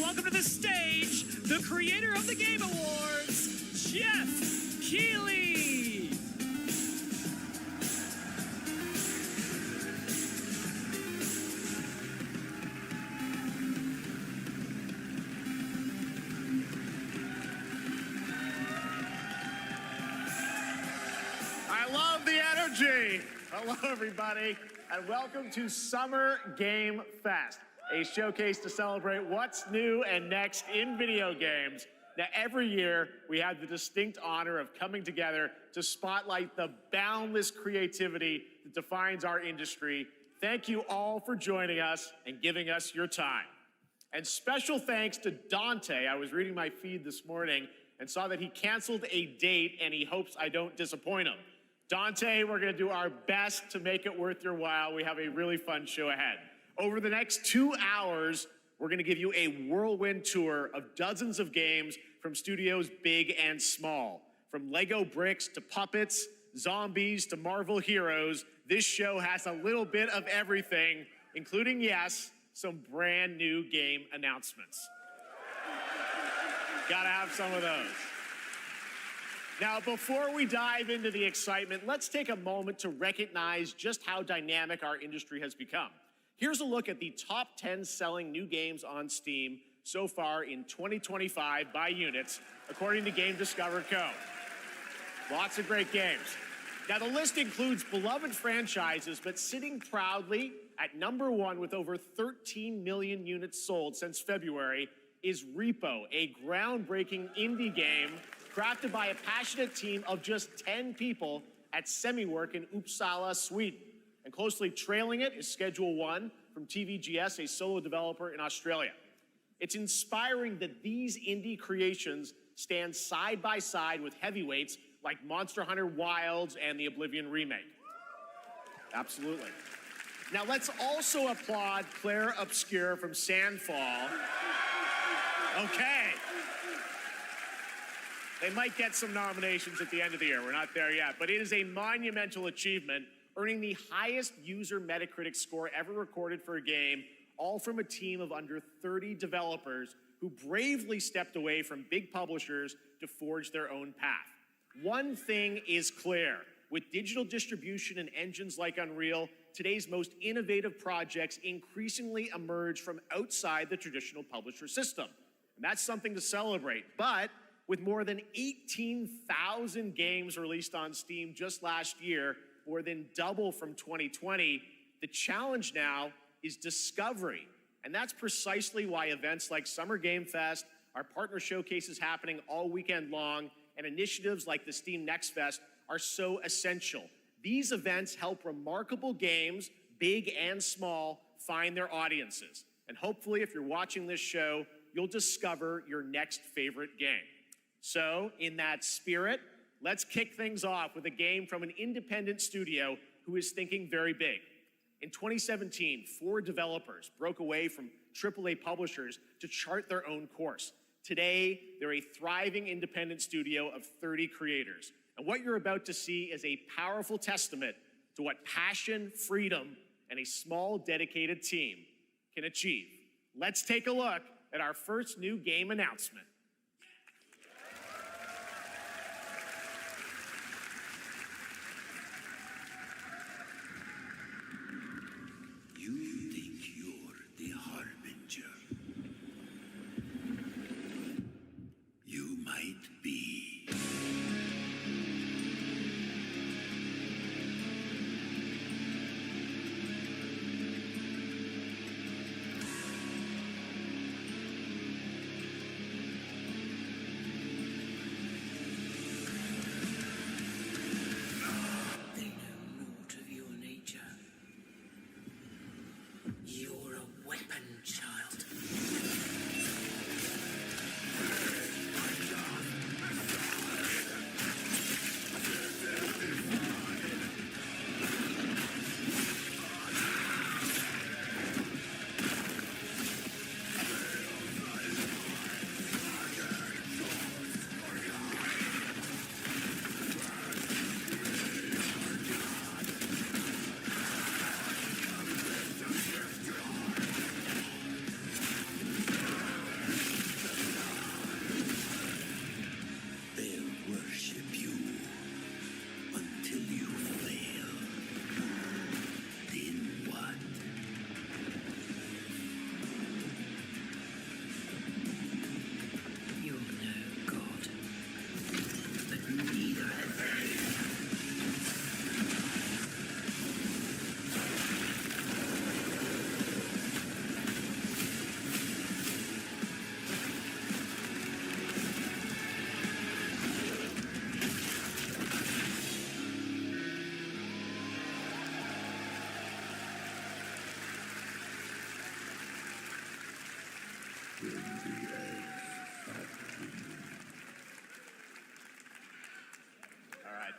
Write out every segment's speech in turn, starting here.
welcome to the stage the creator of the Game Awards, Geoff Keighley. I love the energy. Hello, everybody, and welcome to Summer Game Fest, a showcase to celebrate what's new and next in video games. Now, every year, we have the distinct honor of coming together to spotlight the boundless creativity that defines our industry. Thank you all for joining us and giving us your time. And special thanks to Dante. I was reading my feed this morning and saw that he canceled a date, and he hopes I don't disappoint him. Dante, we're going to do our best to make it worth your while. We have a really fun show ahead. Over the next 2 hours, we're going to give you a whirlwind tour of dozens of games from studios big and small. From Lego bricks to puppets, zombies to Marvel heroes, this show has a little bit of everything, including, yes, some brand new game announcements. Gotta have some of those. Now, before we dive into the excitement, let's take a moment to recognize just how dynamic our industry has become. Here's a look at the top 10 selling new games on Steam so far in 2025 by units, according to Game Discover Co. Lots of great games. Now, the list includes beloved franchises, but sitting proudly at #1 with over 13 million units sold since February is Repo, a groundbreaking indie game crafted by a passionate team of just 10 people at Semiwork in Uppsala, Sweden. And closely trailing it is Schedule 1 from TVGS, a solo developer in Australia. It's inspiring that these indie creations stand side by side with heavyweights like Monster Hunter Wilds and the Oblivion remake. Absolutely. Now let's also applaud Claire Obscure from Sandfall. Okay. They might get some nominations at the end of the year. We're not there yet, but it is a monumental achievement, earning the highest user Metacritic score ever recorded for a game, all from a team of under 30 developers who bravely stepped away from big publishers to forge their own path. One thing is clear. With digital distribution and engines like Unreal, today's most innovative projects increasingly emerge from outside the traditional publisher system. And that's something to celebrate. But with more than 18,000 games released on Steam just last year, more than double from 2020, the challenge now is discovery. And that's precisely why events like Summer Game Fest, our partner showcases happening all weekend long, and initiatives like the Steam Next Fest are so essential. These events help remarkable games, big and small, find their audiences. And hopefully, if you're watching this show, you'll discover your next favorite game. So, in that spirit, let's kick things off with a game from an independent studio who is thinking very big. In 2017, 4 developers broke away from AAA publishers to chart their own course. Today, they're a thriving independent studio of 30 creators. And what you're about to see is a powerful testament to what passion, freedom, and a small, dedicated team can achieve. Let's take a look at our first new game announcement.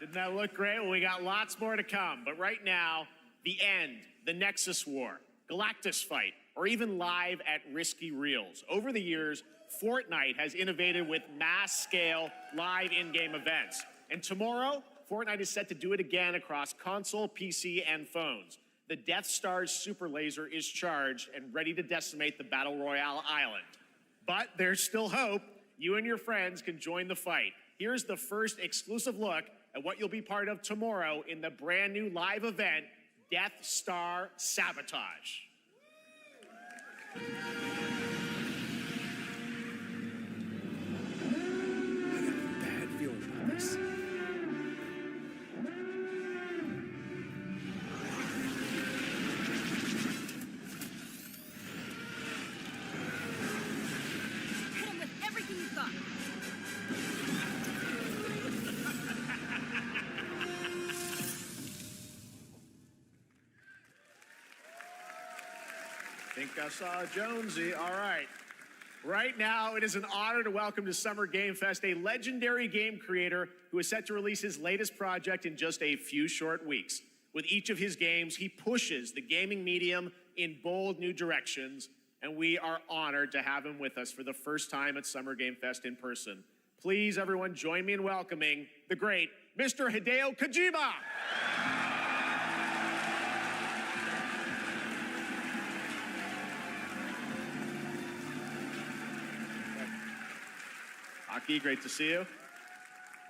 Didn't that look great? Well, we got lots more to come. But right now, the end, the Nexus War, Galactus Fight, or even live at Risky Reels. Over the years, Fortnite has innovated with mass-scale live in-game events. And tomorrow, Fortnite is set to do it again across console, PC, and phones. The Death Star's super laser is charged and ready to decimate the Battle Royale island. But there's still hope. You and your friends can join the fight. Here's the first exclusive look at what you'll be part of tomorrow in the brand new live event, Death Star Sabotage. I got a bad feeling about this. Hit him with everything you've got. Think I saw Jonesy. All right. Right now, it is an honor to welcome to Summer Game Fest a legendary game creator who is set to release his latest project in just a few short weeks. With each of his games, he pushes the gaming medium in bold new directions, and we are honored to have him with us for the first time at Summer Game Fest in person. Please, everyone, join me in welcoming the great Mr. Hideo Kojima. Aki, great to see you.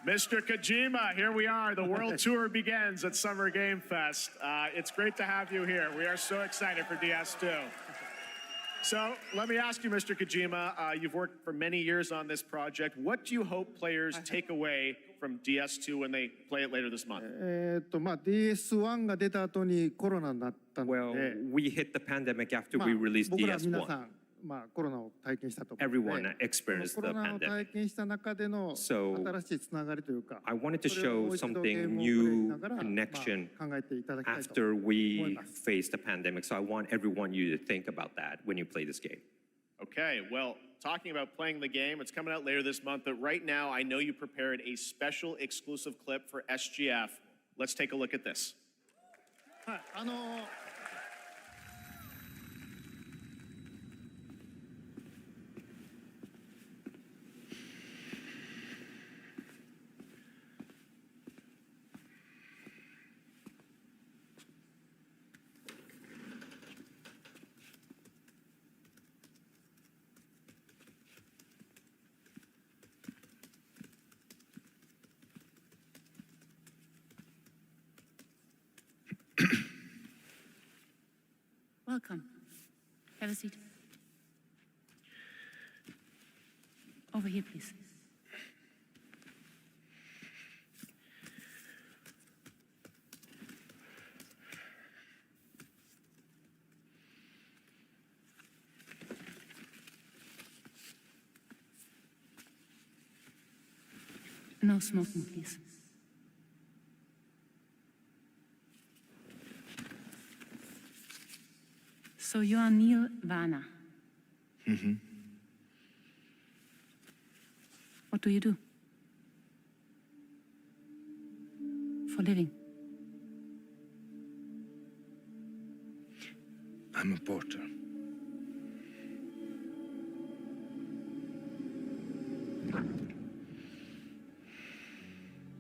Mr. Kojima, here we are. The world tour begins at Summer Game Fest. It's great to have you here. We are so excited for DS2. So let me ask you, Mr. Kojima, you've worked for many years on this project. What do you hope players take away from DS2 when they play it later this month? DS1 が出た後にコロナになったので、 Well, we hit the pandemic after we released 僕ら皆さ DS1. ん、コロナを体験したと思うので、 Everyone experienced コ the ロナを体 pandemic. 験した中での So, 新しいつながりというか、 I wanted to それをも show う一度 something ゲームをプレイし new ながら、 connection 考えていただきたいと after 思い we ます。 faced the pandemic. So I want everyone you to think about that when you play this game. Okay, well, talking about playing the game, it's coming out later this month, but right now I know you prepared a special exclusive clip for SGF. Let's take a look at this. はい、Welcome. Have a seat. Over here, please. No smoking, please. So you are Neil Varner. Mm-hmm. What do you do? For a living? I'm a porter.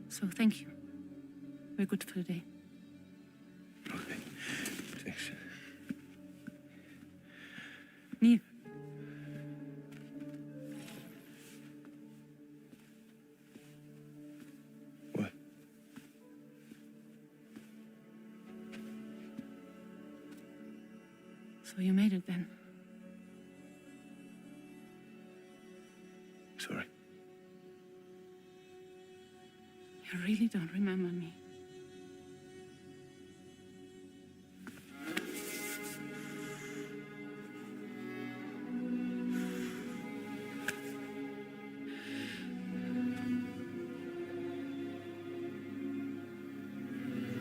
So thank you. We're good for today. Okay. Thanks. Neil. What? So you made it then. Sorry. You really don't remember me.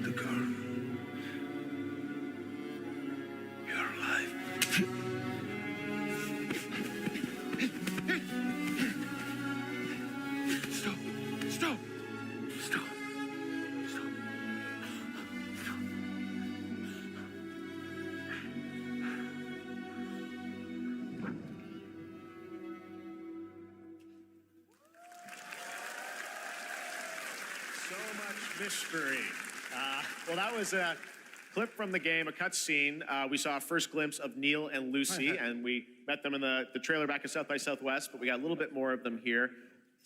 The girl. You're alive. Stop. Stop. Stop. mystery. Well, that was a clip from the game, a cutscene. We saw a first glimpse of Neil and Lucy, and we met them in the trailer back at South by Southwest, but we got a little bit more of them here.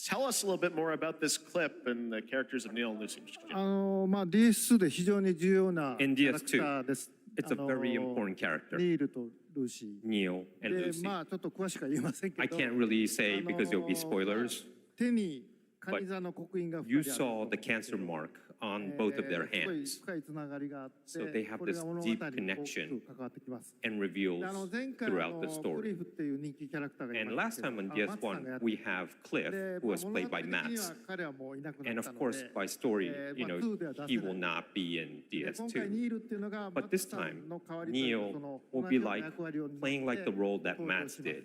Tell us a little bit more about this clip and the characters of Neil and Lucy. DS2 で非常に重要なキ In ャラクター DS2, です it's a very important character, ニールとルーシ Neil ー and で Lucy. まあちょっと詳しくは言えませんけ I ど can't really say because there'll be spoilers. 手にカニ座の刻印が You 2人ある saw the cancer mark on both of their すごい hands 深いつながりがあって So they have これが this 物語に deep 大き connection く関わってきます and reveals で前回 throughout the ク story. リフっていう人気キャラクターがい And ま last すけど time on マツさんがや DS1, って we have Cliff, で who was 物 played 語 by 的には Mats. 彼はもういなくな And った of の course, で by story, you まあ know, 2では出 he せ will ない not be in で今回 DS2. ニールっていうのが But マ this ツさんの time, 代わりというか Neil その will 同 be じような like 役割を担って playing like the role that 登場 Mats します did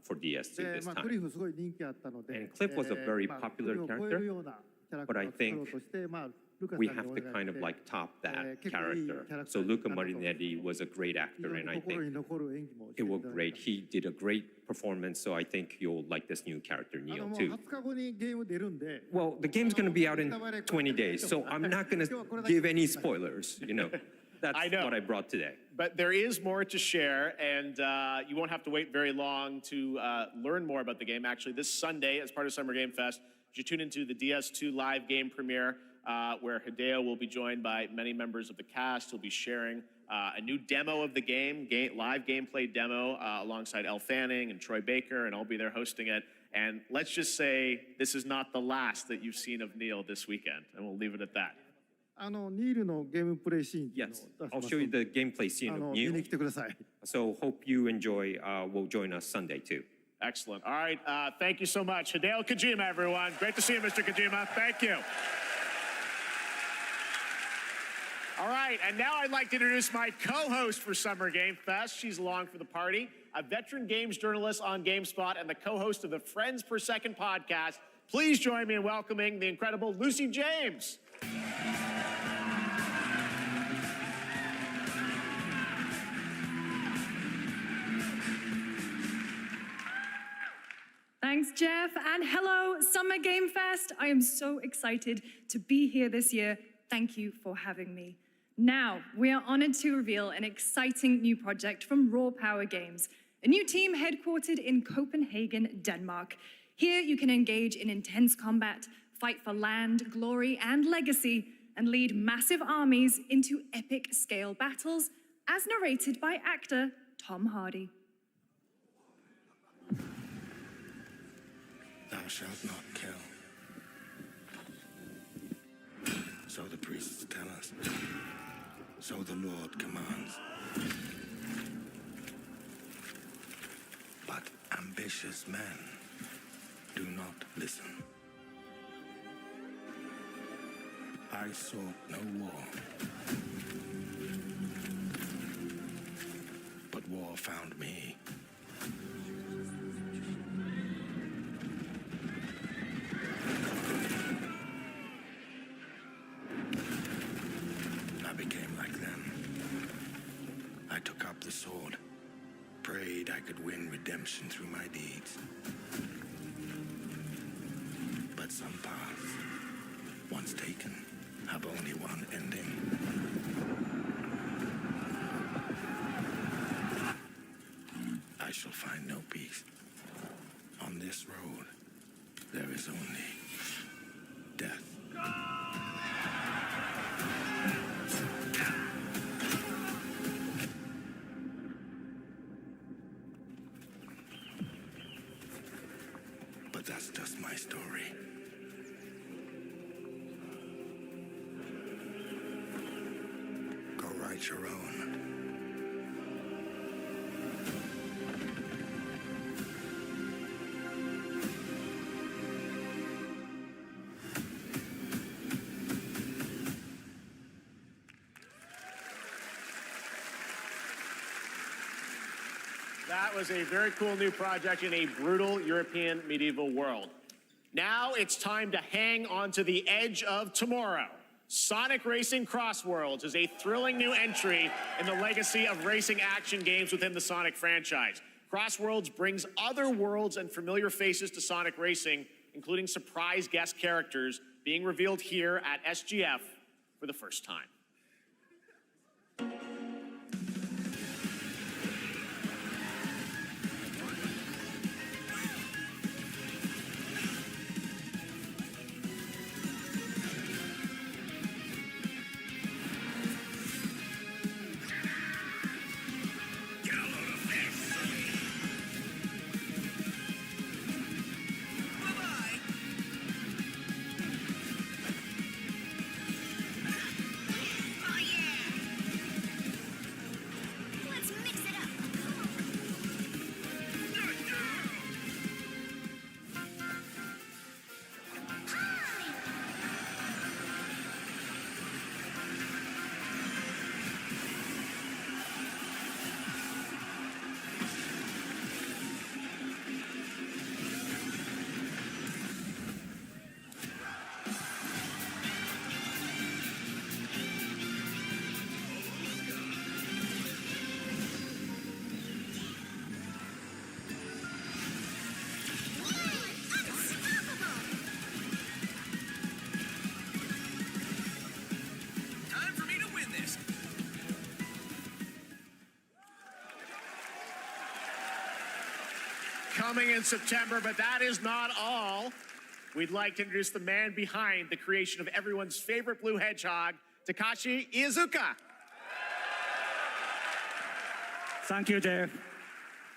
for DS2 で this まあクリ time. フすごい人気あったので And Cliff was a very まあ popular クリフを超えるようなキャラク But タ I ーを作ろう think としてまあルカさん We にお have 願 to い kind し of て like top that 結構いいキャ character. ラクタ So ーに Luca なったと思います Marinetti was a great 非 actor, 常に and I 心 think に残る演技もして it い was ただ great. き He did a great performance, so I think you'll like this new character, ました Neil, もう too. 20日後にゲーム出るんで Well, the game's going to be out in 20 days, so I'm not going to give any spoilers, you know. That's I know. what I brought today. But there is more to share, and you won't have to wait very long to learn more about the game. Actually, this Sunday, as part of Summer Game Fest, you tune into the DS2 live game premiere, where Hideo will be joined by many members of the cast. He'll be sharing a new demo of the game, live gameplay demo, alongside Elle Fanning and Troy Baker, and I'll be there hosting it. And let's just say this is not the last that you've seen of Neil this weekend, and we'll leave it at that. ニールのゲームプレイシーンっていうのを Yes, 出し I'll ます show you the gameplay scene of 見に Neil. 来てください So hope you enjoy. Will join us Sunday too. Excellent. All right, thank you so much. Hideo Kojima, everyone. Great to see you, Mr. Kojima. Thank you. All right, and now I'd like to introduce my co-host for Summer Game Fest. She's along for the party, a veteran games journalist on GameSpot and the co-host of the Friends Per Second podcast. Please join me in welcoming the incredible Lucy James. Thanks, Jeff, and hello, Summer Game Fest. I am so excited to be here this year. Thank you for having me. Now, we are honored to reveal an exciting new project from Raw Power Games, a new team headquartered in Copenhagen, Denmark. Here, you can engage in intense combat, fight for land, glory, and legacy, and lead massive armies into epic scale battles, as narrated by actor Tom Hardy. Thou shalt not kill. So the priests tell us. So the Lord commands. But ambitious men do not listen. I sought no war. But war found me. I became like them. I took up the sword, prayed I could win redemption through my deeds. But some paths, once taken, have only one ending. I shall find no peace. On this road, there is only death. But that's just my story. Go write your own. That was a very cool new project in a brutal European medieval world. Now it's time to hang on to the edge of tomorrow. Sonic Racing Crossworlds is a thrilling new entry in the legacy of racing action games within the Sonic franchise. Crossworlds brings other worlds and familiar faces to Sonic Racing, including surprise guest characters being revealed here at SGF for the first time. Coming in September, but that is not all. We'd like to introduce the man behind the creation of everyone's favorite blue hedgehog, Takashi Iizuka. Thank you, Jeff.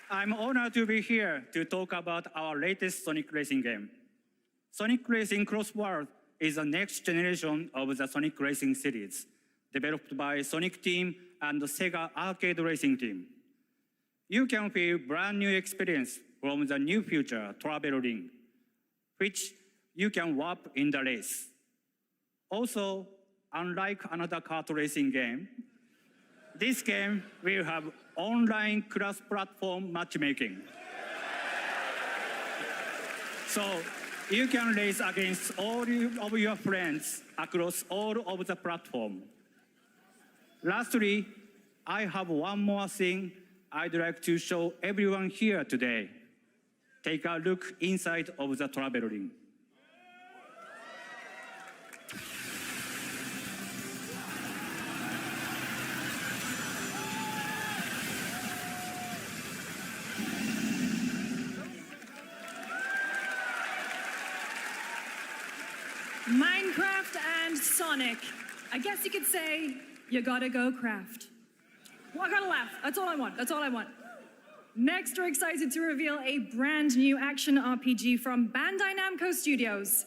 I'm honored to be here to talk about our latest Sonic Racing game. Sonic Racing Cross World is the next generation of the Sonic Racing series, developed by Sonic Team and the Sega Arcade Racing Team. You can feel brand new experience from the new future travel ring, which you can warp in the race. Also, unlike another kart racing game, this game will have online cross-platform matchmaking. So you can race against all of your friends across all of the platform. Lastly, I have one more thing I'd like to show everyone here today. Take a look inside of the travel ring. Minecraft and Sonic. I guess you could say, you gotta go craft. Well, I gotta laugh. That's all I want. That's all I want. Next, we're excited to reveal a brand new action RPG from Bandai Namco Studios.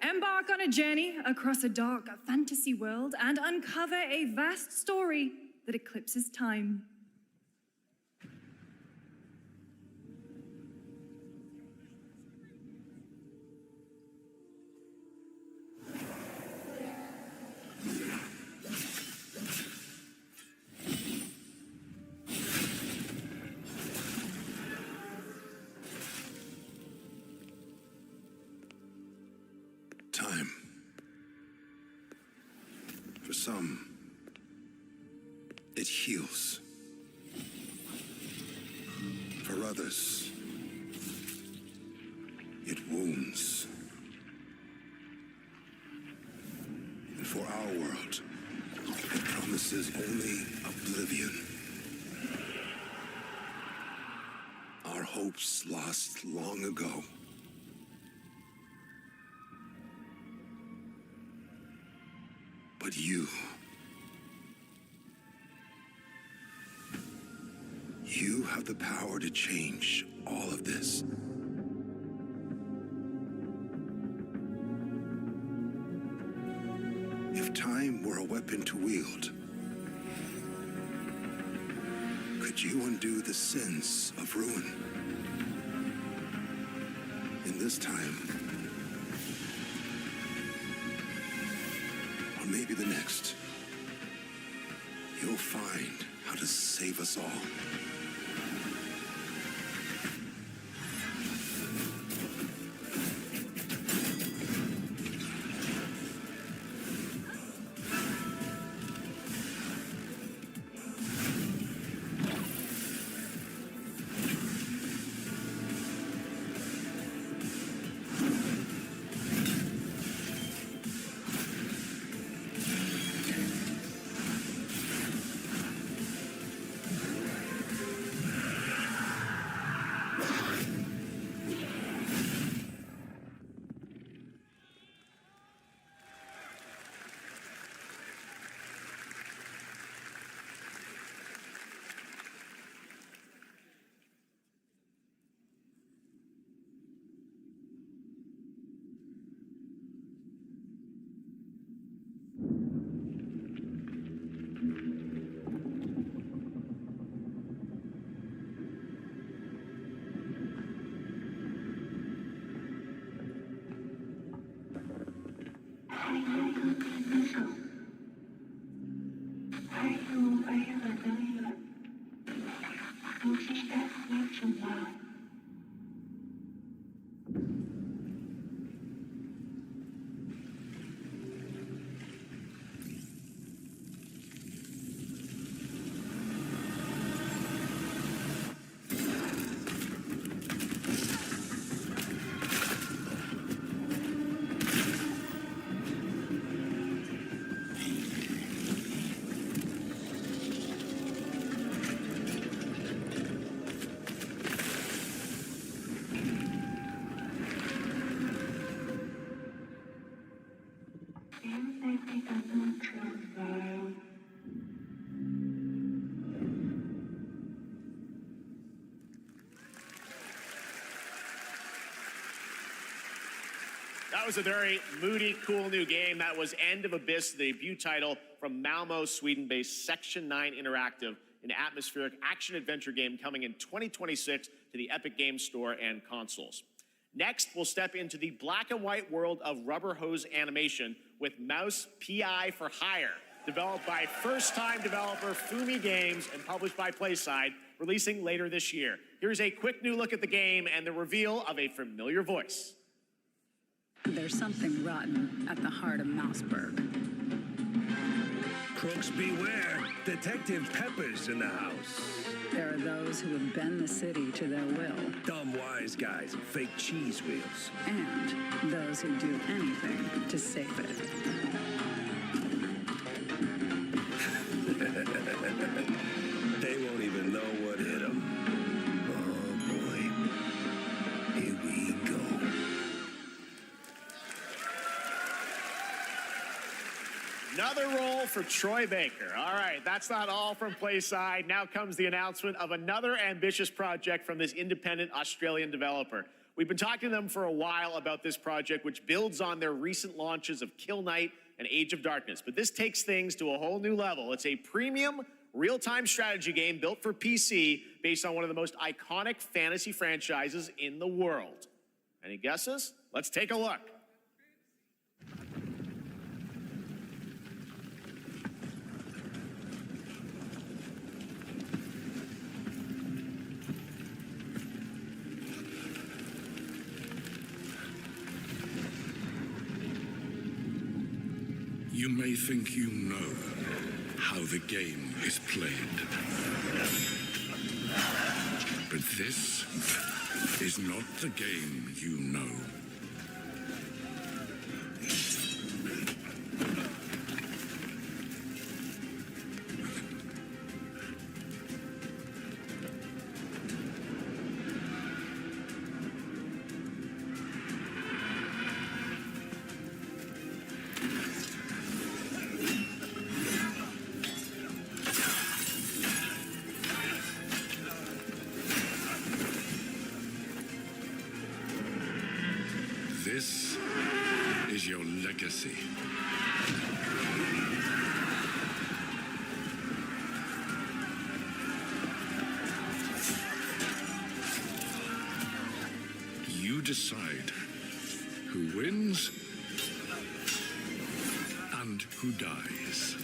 Embark on a journey across a dark fantasy world and uncover a vast story that eclipses time. Time. For some, it heals. For others, it wounds. And for our world, it promises only oblivion. Our hopes lost long ago. But you have the power to change all of this. If time were a weapon to wield, could you undo the sins of ruin? In this time, or maybe the next, you'll find how to save us all. That was a very moody, cool new game. That was End of Abyss, the debut title from Malmo, Sweden-based Section 9 Interactive, an atmospheric action-adventure game coming in 2026 to the Epic Games Store and consoles. Next, we'll step into the black and white world of rubber hose animation with Mouse PI for Hire, developed by first-time developer Fumi Games and published by PlaySide, releasing later this year. Here's a quick new look at the game and the reveal of a familiar voice. There's something rotten at the heart of Mouseburg. Crooks beware. Detective Pepper's in the house. There are those who have bent the city to their will. Dumb wise guys and fake cheese wheels. And those who do anything to save it. They won't even know what hit them. Oh boy. Here we go. Another role for Troy Baker. All right, that's not all from PlaySide. Now comes the announcement of another ambitious project from this independent Australian developer. We've been talking to them for a while about this project, which builds on their recent launches of Kill Knight and Age of Darkness. But this takes things to a whole new level. It's a premium, real-time strategy game built for PC based on one of the most iconic fantasy franchises in the world. Any guesses? Let's take a look. You may think you know how the game is played. But this is not the game you know. This is your legacy. You decide who wins and who dies.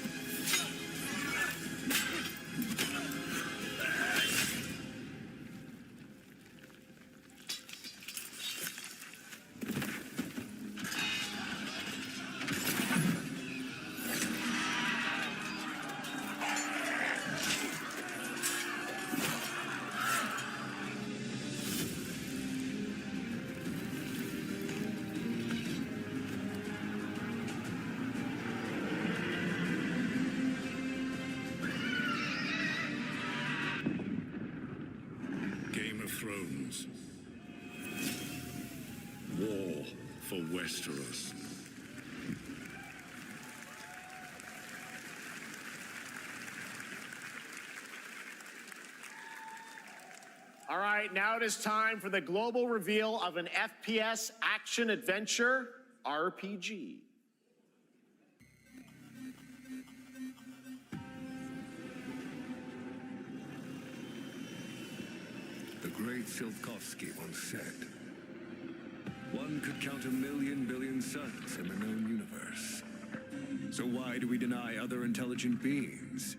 Thrones. War for Westeros. All right, now it is time for the global reveal of an FPS action-adventure RPG. The great Silkovsky once said, one could count 1,000,000 billion suns in the known universe. So why do we deny other intelligent beings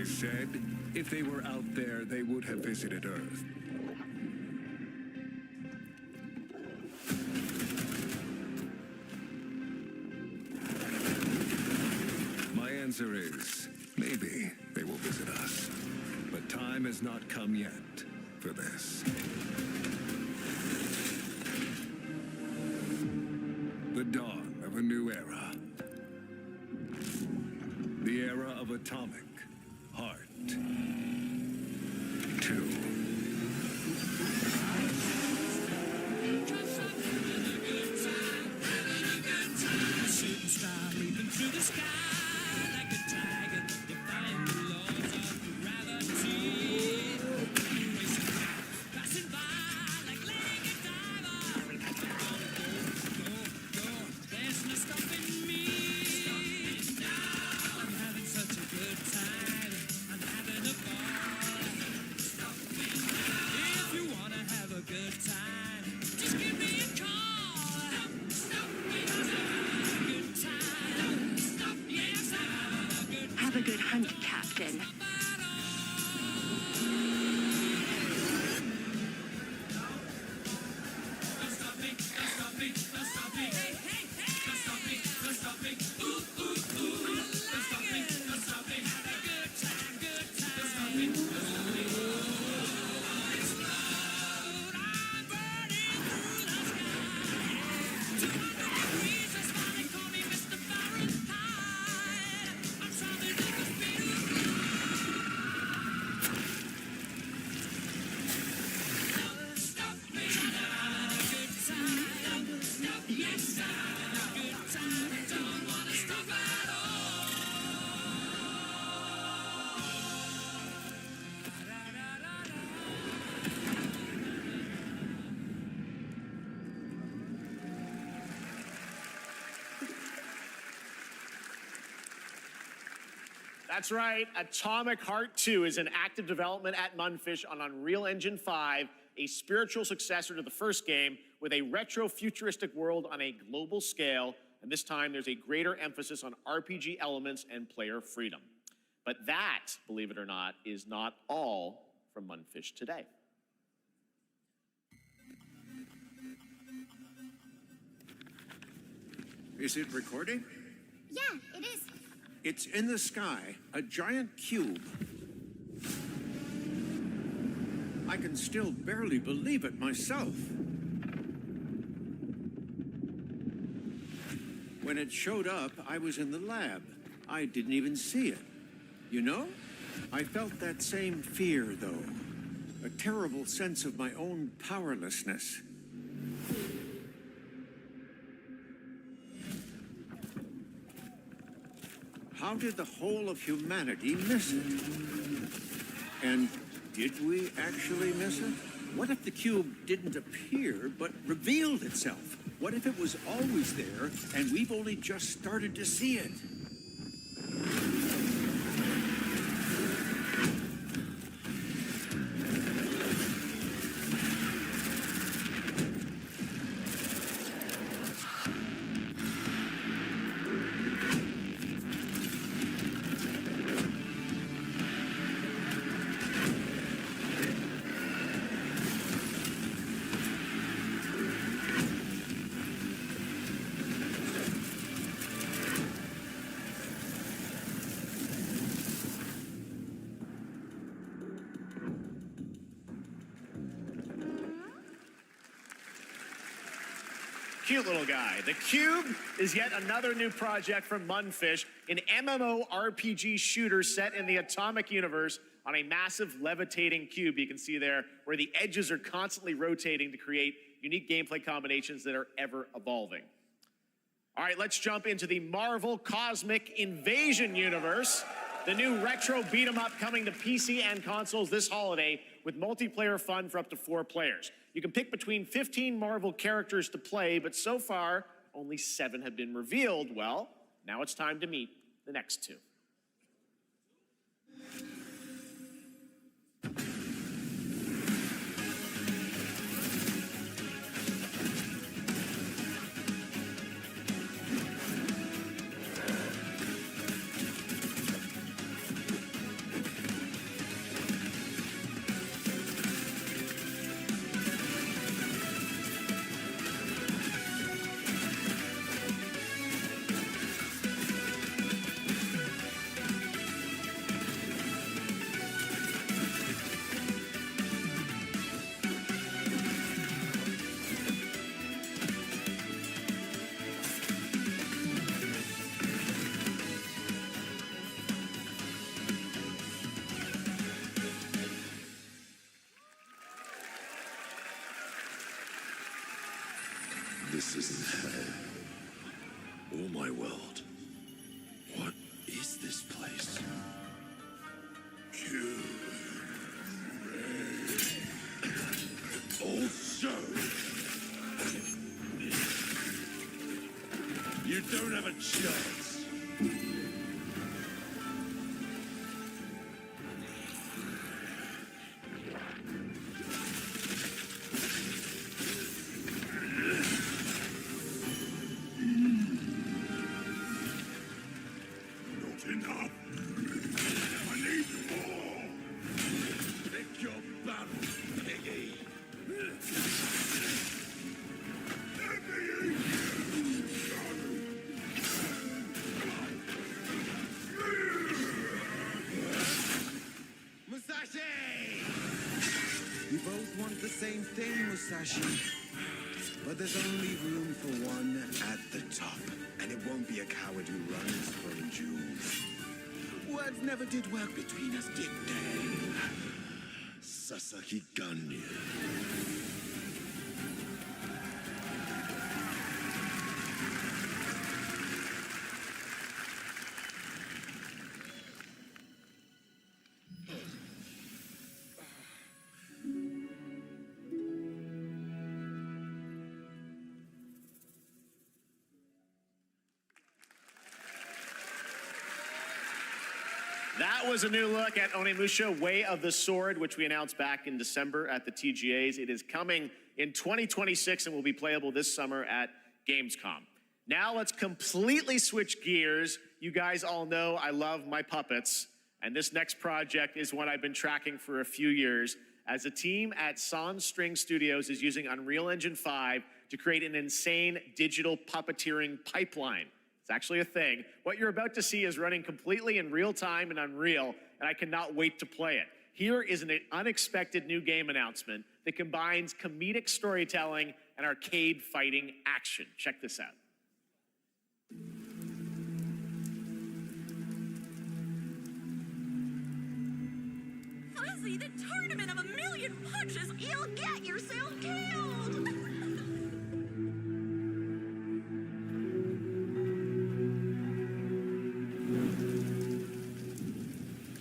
is said, if they were out there, they would have visited Earth. My answer is, maybe they will visit us. But time has not come yet for this. The dawn of a new era. The era of atomic heart. 2. Shooting star leaping through the sky like a tiger, defying the laws of gravity. Racing back, passing by like letting a diver. Go, there's no stopping me. I'm having such a good time. I'm having a ball. If you wanna have a good time, just give me a call. Have a good hunt, Captain. That's right. Atomic Heart 2 is in active development at Munfish on Unreal Engine 5, a spiritual successor to the first game with a retro-futuristic world on a global scale, and this time there's a greater emphasis on RPG elements and player freedom. But that, believe it or not, is not all from Munfish today. Is it recording? Yeah, it is. It's in the sky, a giant cube. I can still barely believe it myself. When it showed up, I was in the lab. I didn't even see it. You know, I felt that same fear, though. A terrible sense of my own powerlessness. How did the whole of humanity miss it? And did we actually miss it? What if the cube didn't appear, but revealed itself? What if it was always there, and we've only just started to see it? Cute little guy. The Cube is yet another new project from Munfish, an MMORPG shooter set in the Atomic universe on a massive levitating cube you can see there, where the edges are constantly rotating to create unique gameplay combinations that are ever evolving. All right, let's jump into the Marvel Cosmic Invasion universe. The new retro beat 'em up coming to PC and consoles this holiday with multiplayer fun for up to 4 players. You can pick between 15 Marvel characters to play, but so far, only 7 have been revealed. Well, now it's time to meet the next 2. isn't hell. Oh my world. What is this place? Also, you don't have a chance. Not enough. I need more. Pick your battle, piggy. We both want the same thing, Musashi. But there's only room for one at the top. And it won't be a coward who runs from jewels. Words never did work between us, did they? Sasaki Ganyu. That was a new look at Onimusha Way of the Sword, which we announced back in December at the TGAs. It is coming in 2026 and will be playable this summer at Gamescom. Now let's completely switch gears. You guys all know I love my puppets, and this next project is one I've been tracking for a few years, as a team at Sans String Studios is using Unreal Engine 5 to create an insane digital puppeteering pipeline. It's actually a thing. What you're about to see is running completely in real time in Unreal, and I cannot wait to play it. Here is an unexpected new game announcement that combines comedic storytelling and arcade fighting action. Check this out. Fuzzy, the tournament of a million punches, you'll get yourself killed!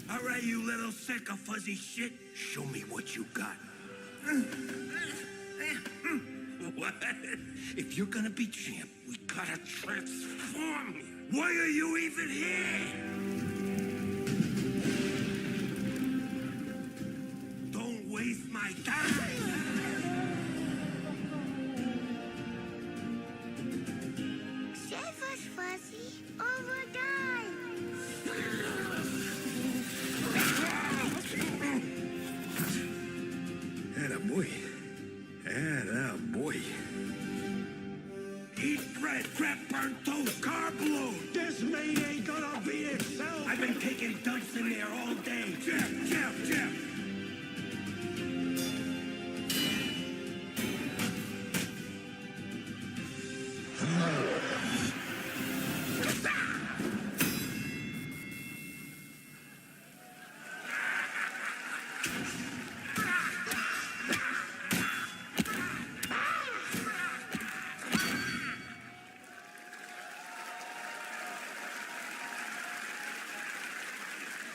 All right, you little sack of fuzzy shit. Show me what you got. What? If you're gonna be champ, we gotta transform you. Why are you even here? Don't waste my time. Save us, Fuzzy, or we'll die. Attaboy. Attaboy. Eat bread, crap, burnt toast, carb load. This meat ain't gonna beat itself. I've been taking dumps in there all day. Jeff.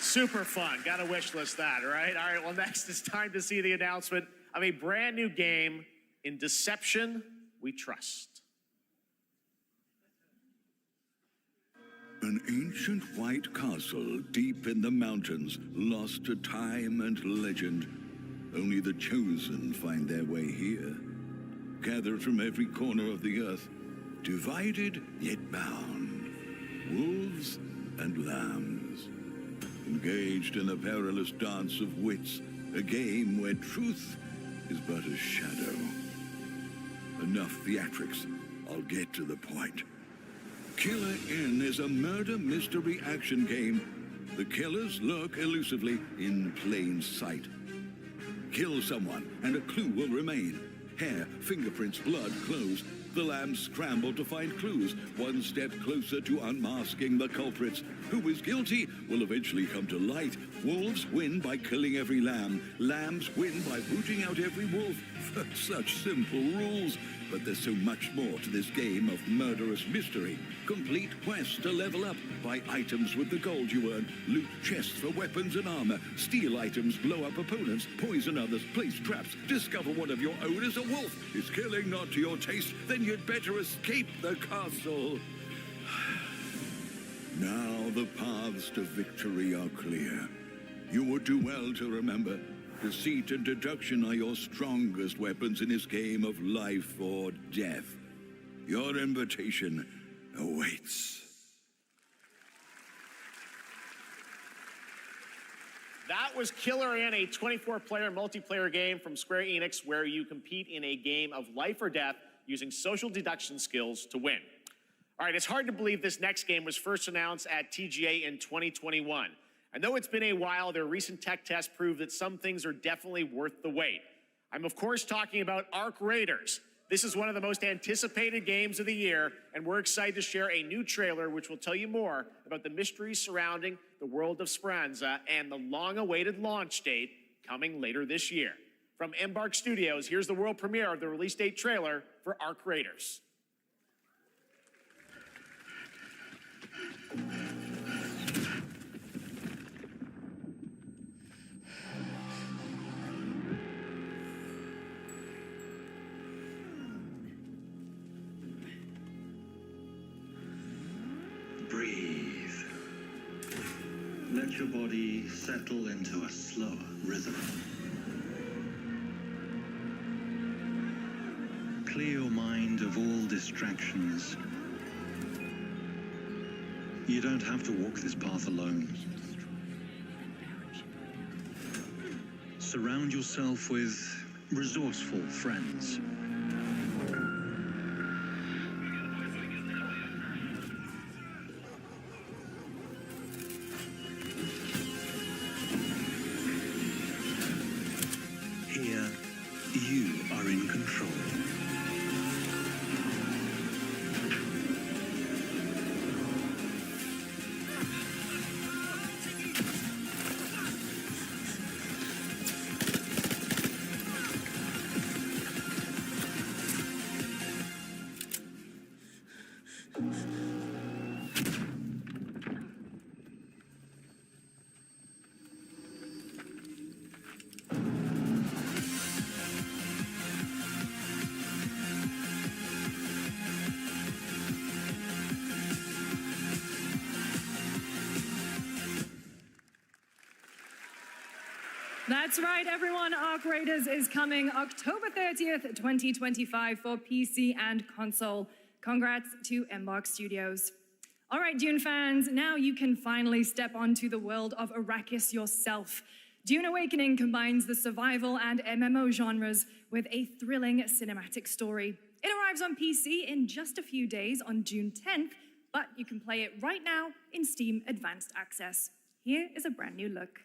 Super fun. Gotta wish list that, right? All right, well, next it's time to see the announcement of a brand new game, In Deception We Trust. An ancient white castle deep in the mountains, lost to time and legend. Only the chosen find their way here. Gathered from every corner of the earth, divided yet bound. Wolves and lambs. Engaged in a perilous dance of wits, a game where truth is but a shadow. Enough theatrics, I'll get to the point. Killer Inn is a murder mystery action game. The killers lurk elusively in plain sight. Kill someone and a clue will remain. Hair, fingerprints, blood, clothes. The lambs scramble to find clues, one step closer to unmasking the culprits. Who is guilty will eventually come to light. Wolves win by killing every lamb. Lambs win by rooting out every wolf. Such simple rules. But there's so much more to this game of murderous mystery. Complete quests to level up, buy items with the gold you earn, loot chests for weapons and armor, steal items, blow up opponents, poison others, place traps, discover one of your own is a wolf. Is killing not to your taste? Then you'd better escape the castle. Now the paths to victory are clear. You would do well to remember, deceit and deduction are your strongest weapons in this game of life or death. Your invitation awaits. That was Killer in, a 24-player multiplayer game from Square Enix where you compete in a game of life or death using social deduction skills to win. All right, it's hard to believe this next game was first announced at TGA in 2021. And though it's been a while, their recent tech tests prove that some things are definitely worth the wait. I'm of course talking about Arc Raiders. This is one of the most anticipated games of the year, and we're excited to share a new trailer which will tell you more about the mysteries surrounding the world of Speranza and the long-awaited launch date coming later this year. From Embark Studios, here's the world premiere of the release date trailer for Arc Raiders. Breathe. Let your body settle into a slower rhythm. Clear your mind of all distractions. You don't have to walk this path alone. Surround yourself with resourceful friends. Here, you are in control. That's right, everyone. Arc Raiders is coming October 30th, 2025 for PC and console. Congrats to Embark Studios. All right, Dune fans, now you can finally step onto the world of Arrakis yourself. Dune Awakening combines the survival and MMO genres with a thrilling cinematic story. It arrives on PC in just a few days on June 10th, but you can play it right now in Steam Advanced Access. Here is a brand new look.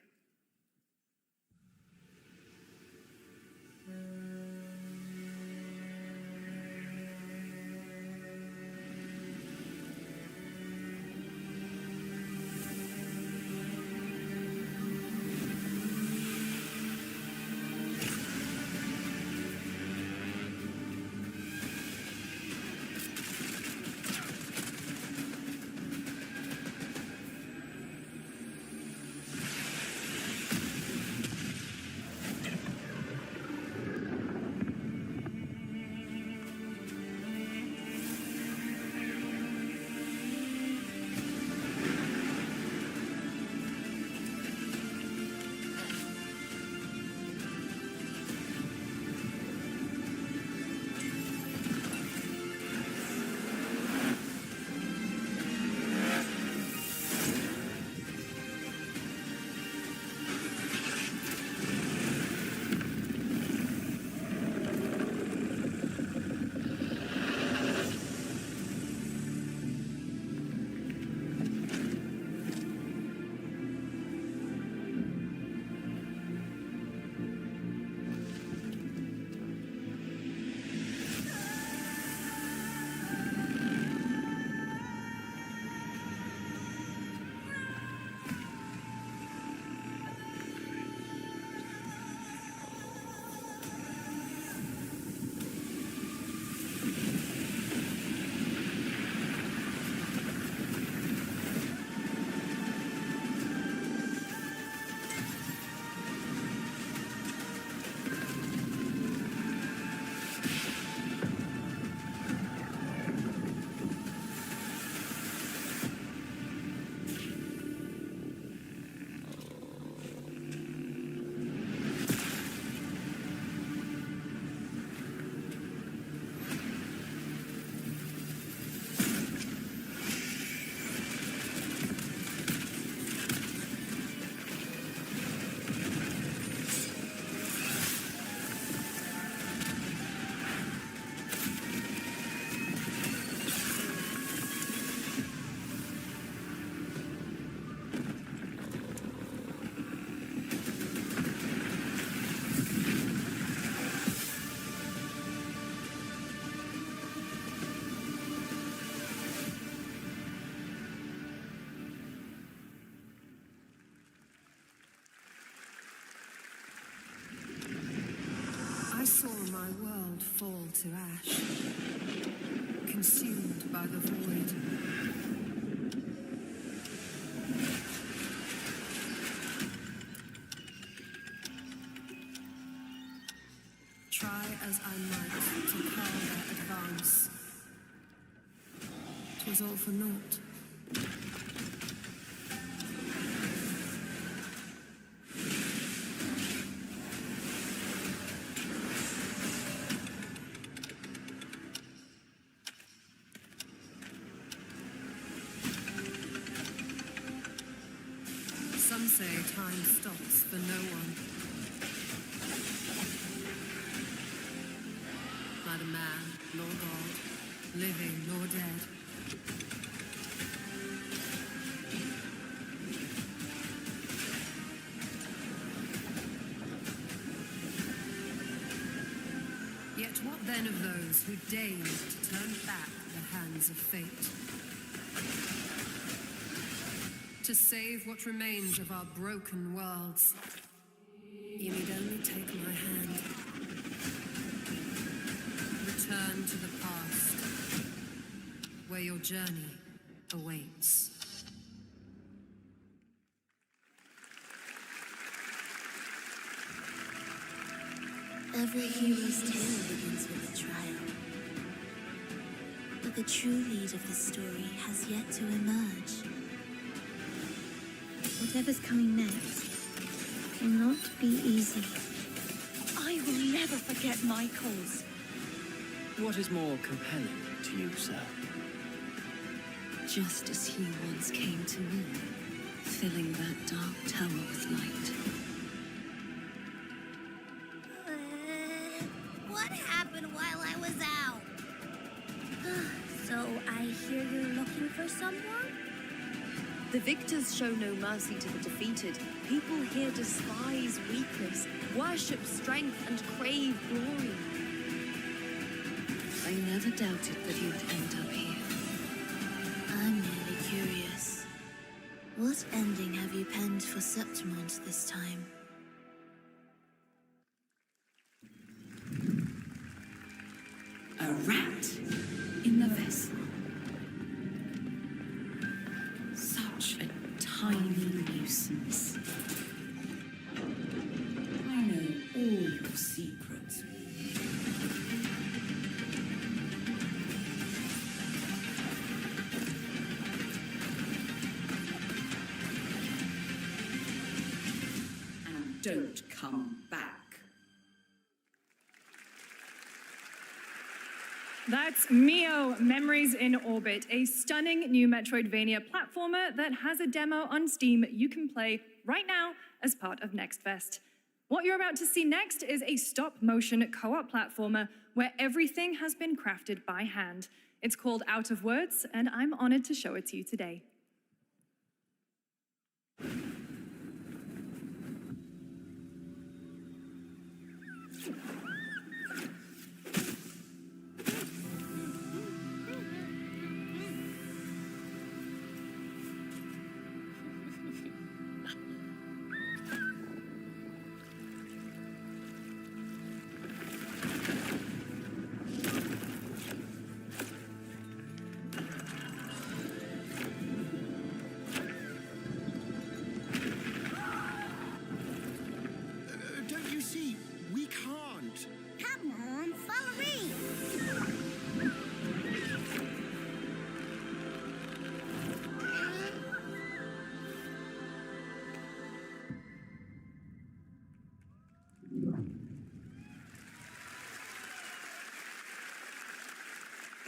world fall to ash, consumed by the void. Try as I might to quell their advance, 'twas all for naught. Some say time stops for no one. Neither man nor God, living nor dead. Yet what then of those who deigned to turn back the hands of fate? To save what remains of our broken worlds, you need only take my hand. Return to the past, where your journey awaits. Every hero's tale begins with a trial. But the true lead of the story has yet to emerge. Whatever's coming next will not be easy. I will never forget my cause. What is more compelling to you, sir? Just as he once came to me, filling that dark tower with light. What happened while I was out? So I hear you're looking for someone? The victors show no mercy to the defeated. People here despise weakness, worship strength, and crave glory. I never doubted that you would end up here. I'm merely curious. What ending have you penned for Septimont this time? A rat in the vessel. Such a tiny nuisance. I know all your secrets. And don't come back. That's Mio, Memories in Orbit, a stunning new Metroidvania platformer that has a demo on Steam you can play right now as part of Next Fest. What you're about to see next is a stop-motion co-op platformer where everything has been crafted by hand. It's called Out of Words, and I'm honored to show it to you today. Don't you see? We can't. Come on, follow me!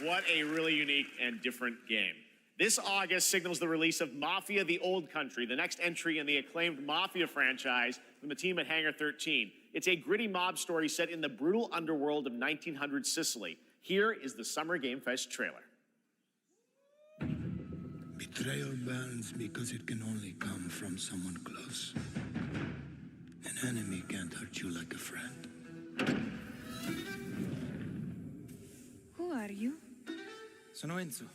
What a really unique and different game. This August signals the release of Mafia: The Old Country, the next entry in the acclaimed Mafia franchise from the team at Hangar 13. It's a gritty mob story set in the brutal underworld of 1900 Sicily. Here is the Summer Game Fest trailer. Betrayal burns because it can only come from someone close. An enemy can't hurt you like a friend. Who are you? Sono Enzo.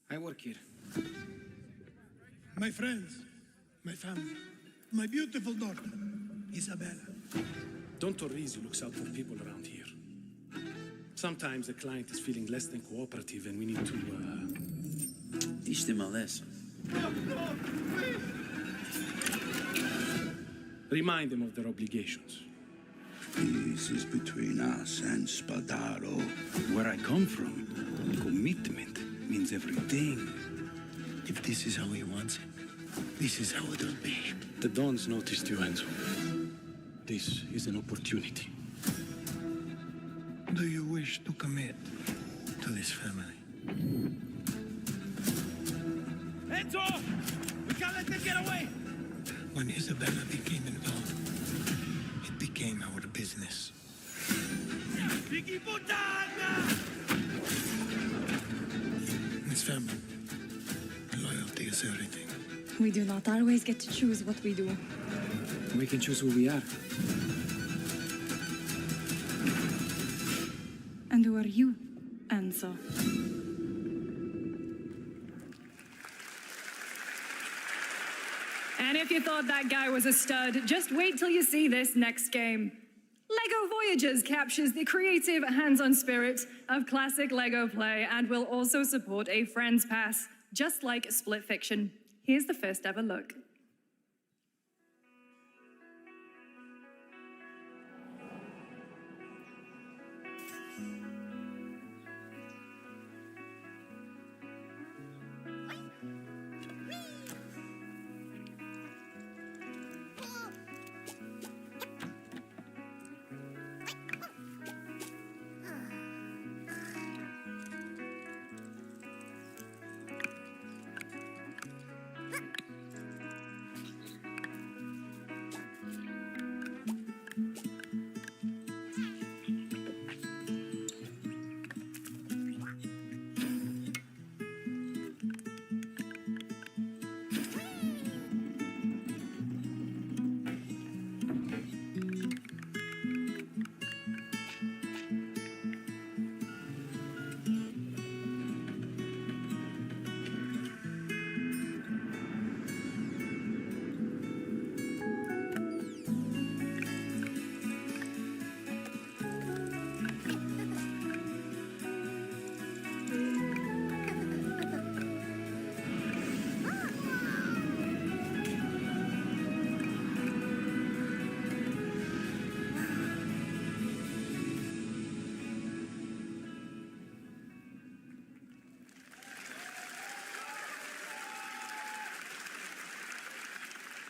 I work here. My friends, my family, my beautiful daughter, Isabella. Don Torrisi looks out for people around here. Sometimes the client is feeling less than cooperative and we need to, teach them a lesson. Remind them of their obligations. This is between us and Spadaro. Where I come from, commitment means everything. If this is how he wants it, this is how it'll be. The Dons noticed you, Enzo. This is an opportunity. Do you wish to commit to this family? Enzo! We can't let them get away! When Isabella became involved, it became our business. Vicky Puttana! This family, loyalty is everything. We do not always get to choose what we do. We can choose who we are. And who are you, Enzo? And if you thought that guy was a stud, just wait till you see this next game. LEGO Voyages captures the creative, hands-on spirit of classic LEGO play and will also support a Friends Pass, just like Split Fiction. Here's the first ever look.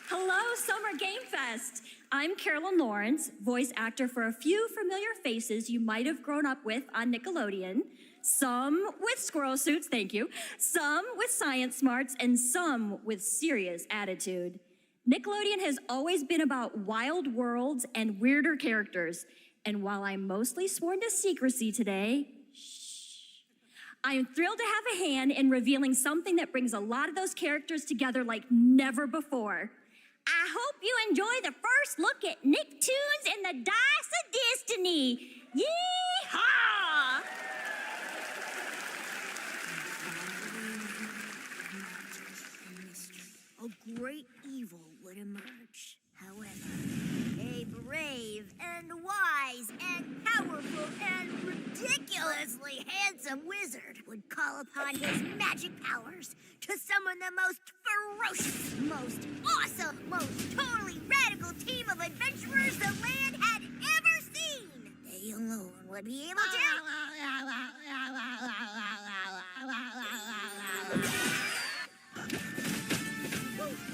Hello, Summer Game Fest. I'm Carolyn Lawrence, voice actor for a few familiar faces you might have grown up with on Nickelodeon. Some with squirrel suits, thank you. Some with science smarts, and some with serious attitude. Nickelodeon has always been about wild worlds and weirder characters. And while I'm mostly sworn to secrecy today, I am thrilled to have a hand in revealing something that brings a lot of those characters together like never before. I hope you enjoy the first look at Nicktoons and the Dice of Destiny. Yee-haw! A great evil would emerge. However, a brave and wise and powerful and ridiculously handsome wizard would call upon his magic powers to summon the most ferocious, most awesome, most totally radical team of adventurers the land had ever seen. They alone would be able to...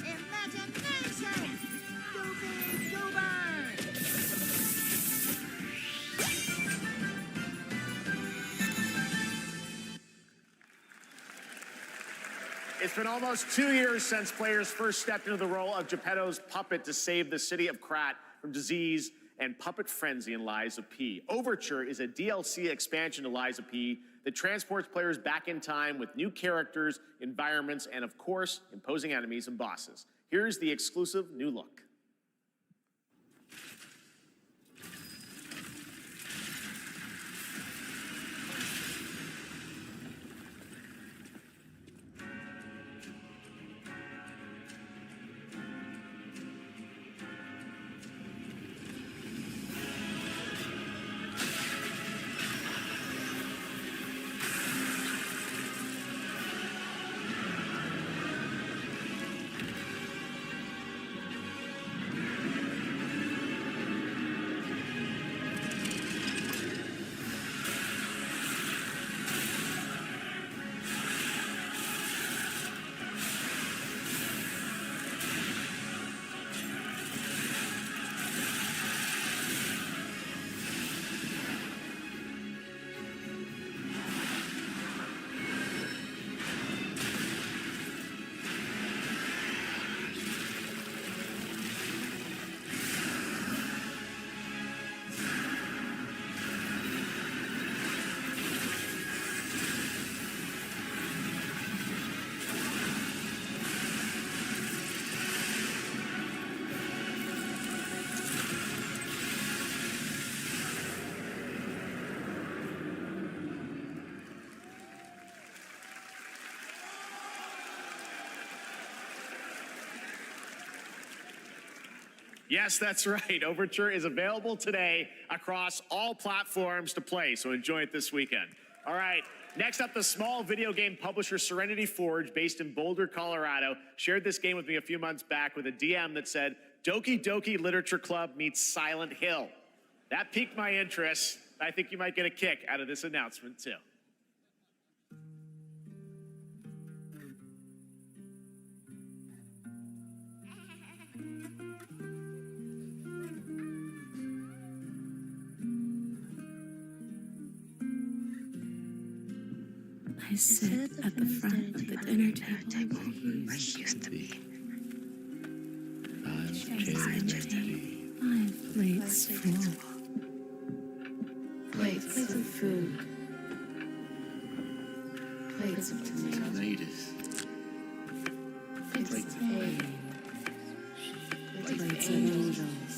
Imagination! Go big, go burn! It's been almost 2 years since players first stepped into the role of Geppetto's puppet to save the city of Krat from disease and puppet frenzy in Lies of P. Overture is a DLC expansion to Lies of P that transports players back in time with new characters, environments, and of course, imposing enemies and bosses. Here's the exclusive new look. Yes, that's right. Overture is available today across all platforms to play, so enjoy it this weekend. All right, next up, the small video game publisher Serenity Forge, based in Boulder, Colorado, shared this game with me a few months back with a DM that said, Doki Doki Literature Club meets Silent Hill. That piqued my interest. I think you might get a kick out of this announcement, too. I sit at the front of the dinner table where he used to be. My plate's full. Plates of food. Plates of tomatoes. Plates of egg. Plates of angels.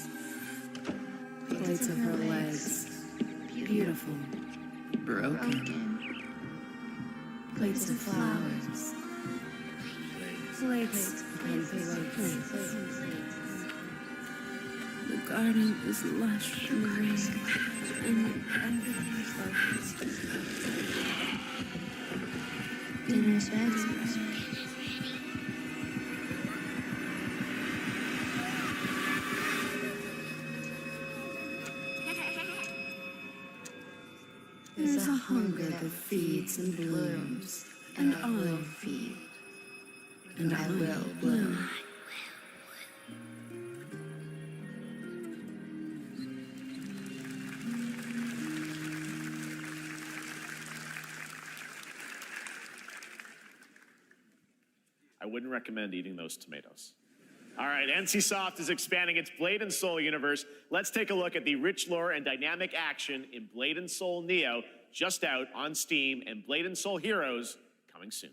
Plates of her legs. Beautiful. Broken. Plates of flowers. Plates and plates. The garden is lush and green, and everything's focused. Dinner's ready. There's a hunger that feeds and blooms, and I'll feed, and I will bloom. I wouldn't recommend eating those tomatoes. All right, NCSoft is expanding its Blade and Soul universe. Let's take a look at the rich lore and dynamic action in Blade and Soul Neo, just out on Steam, and Blade and Soul Heroes coming soon.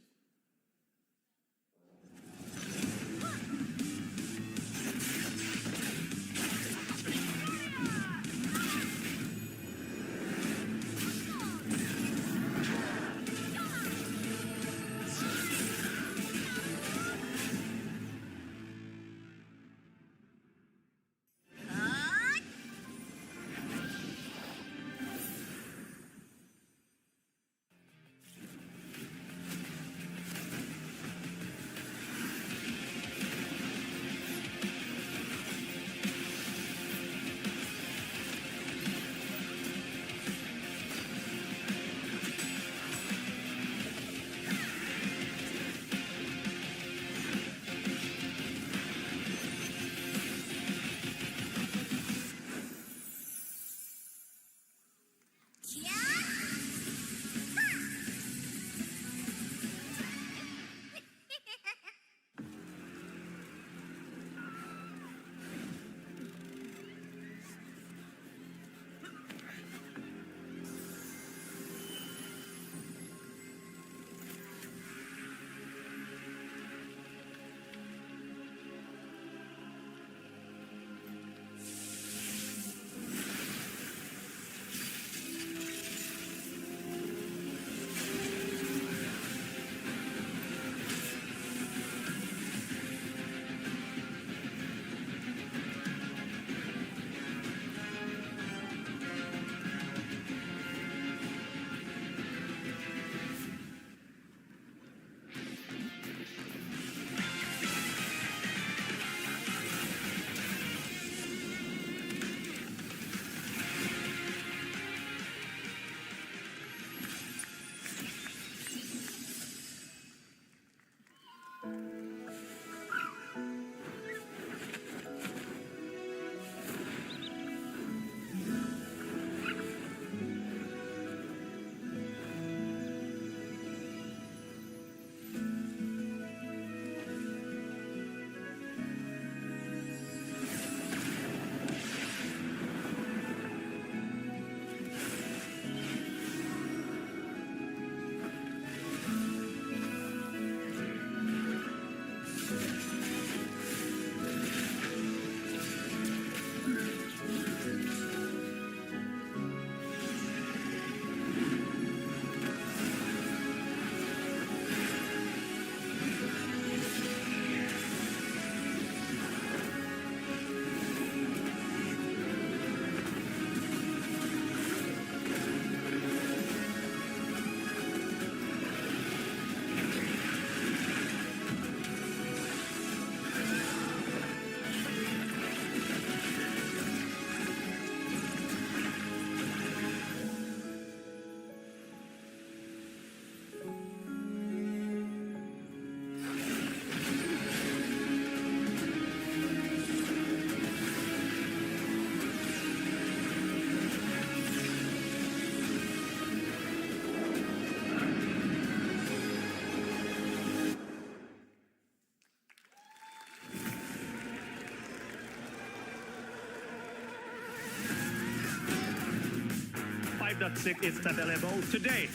1.6 is available today.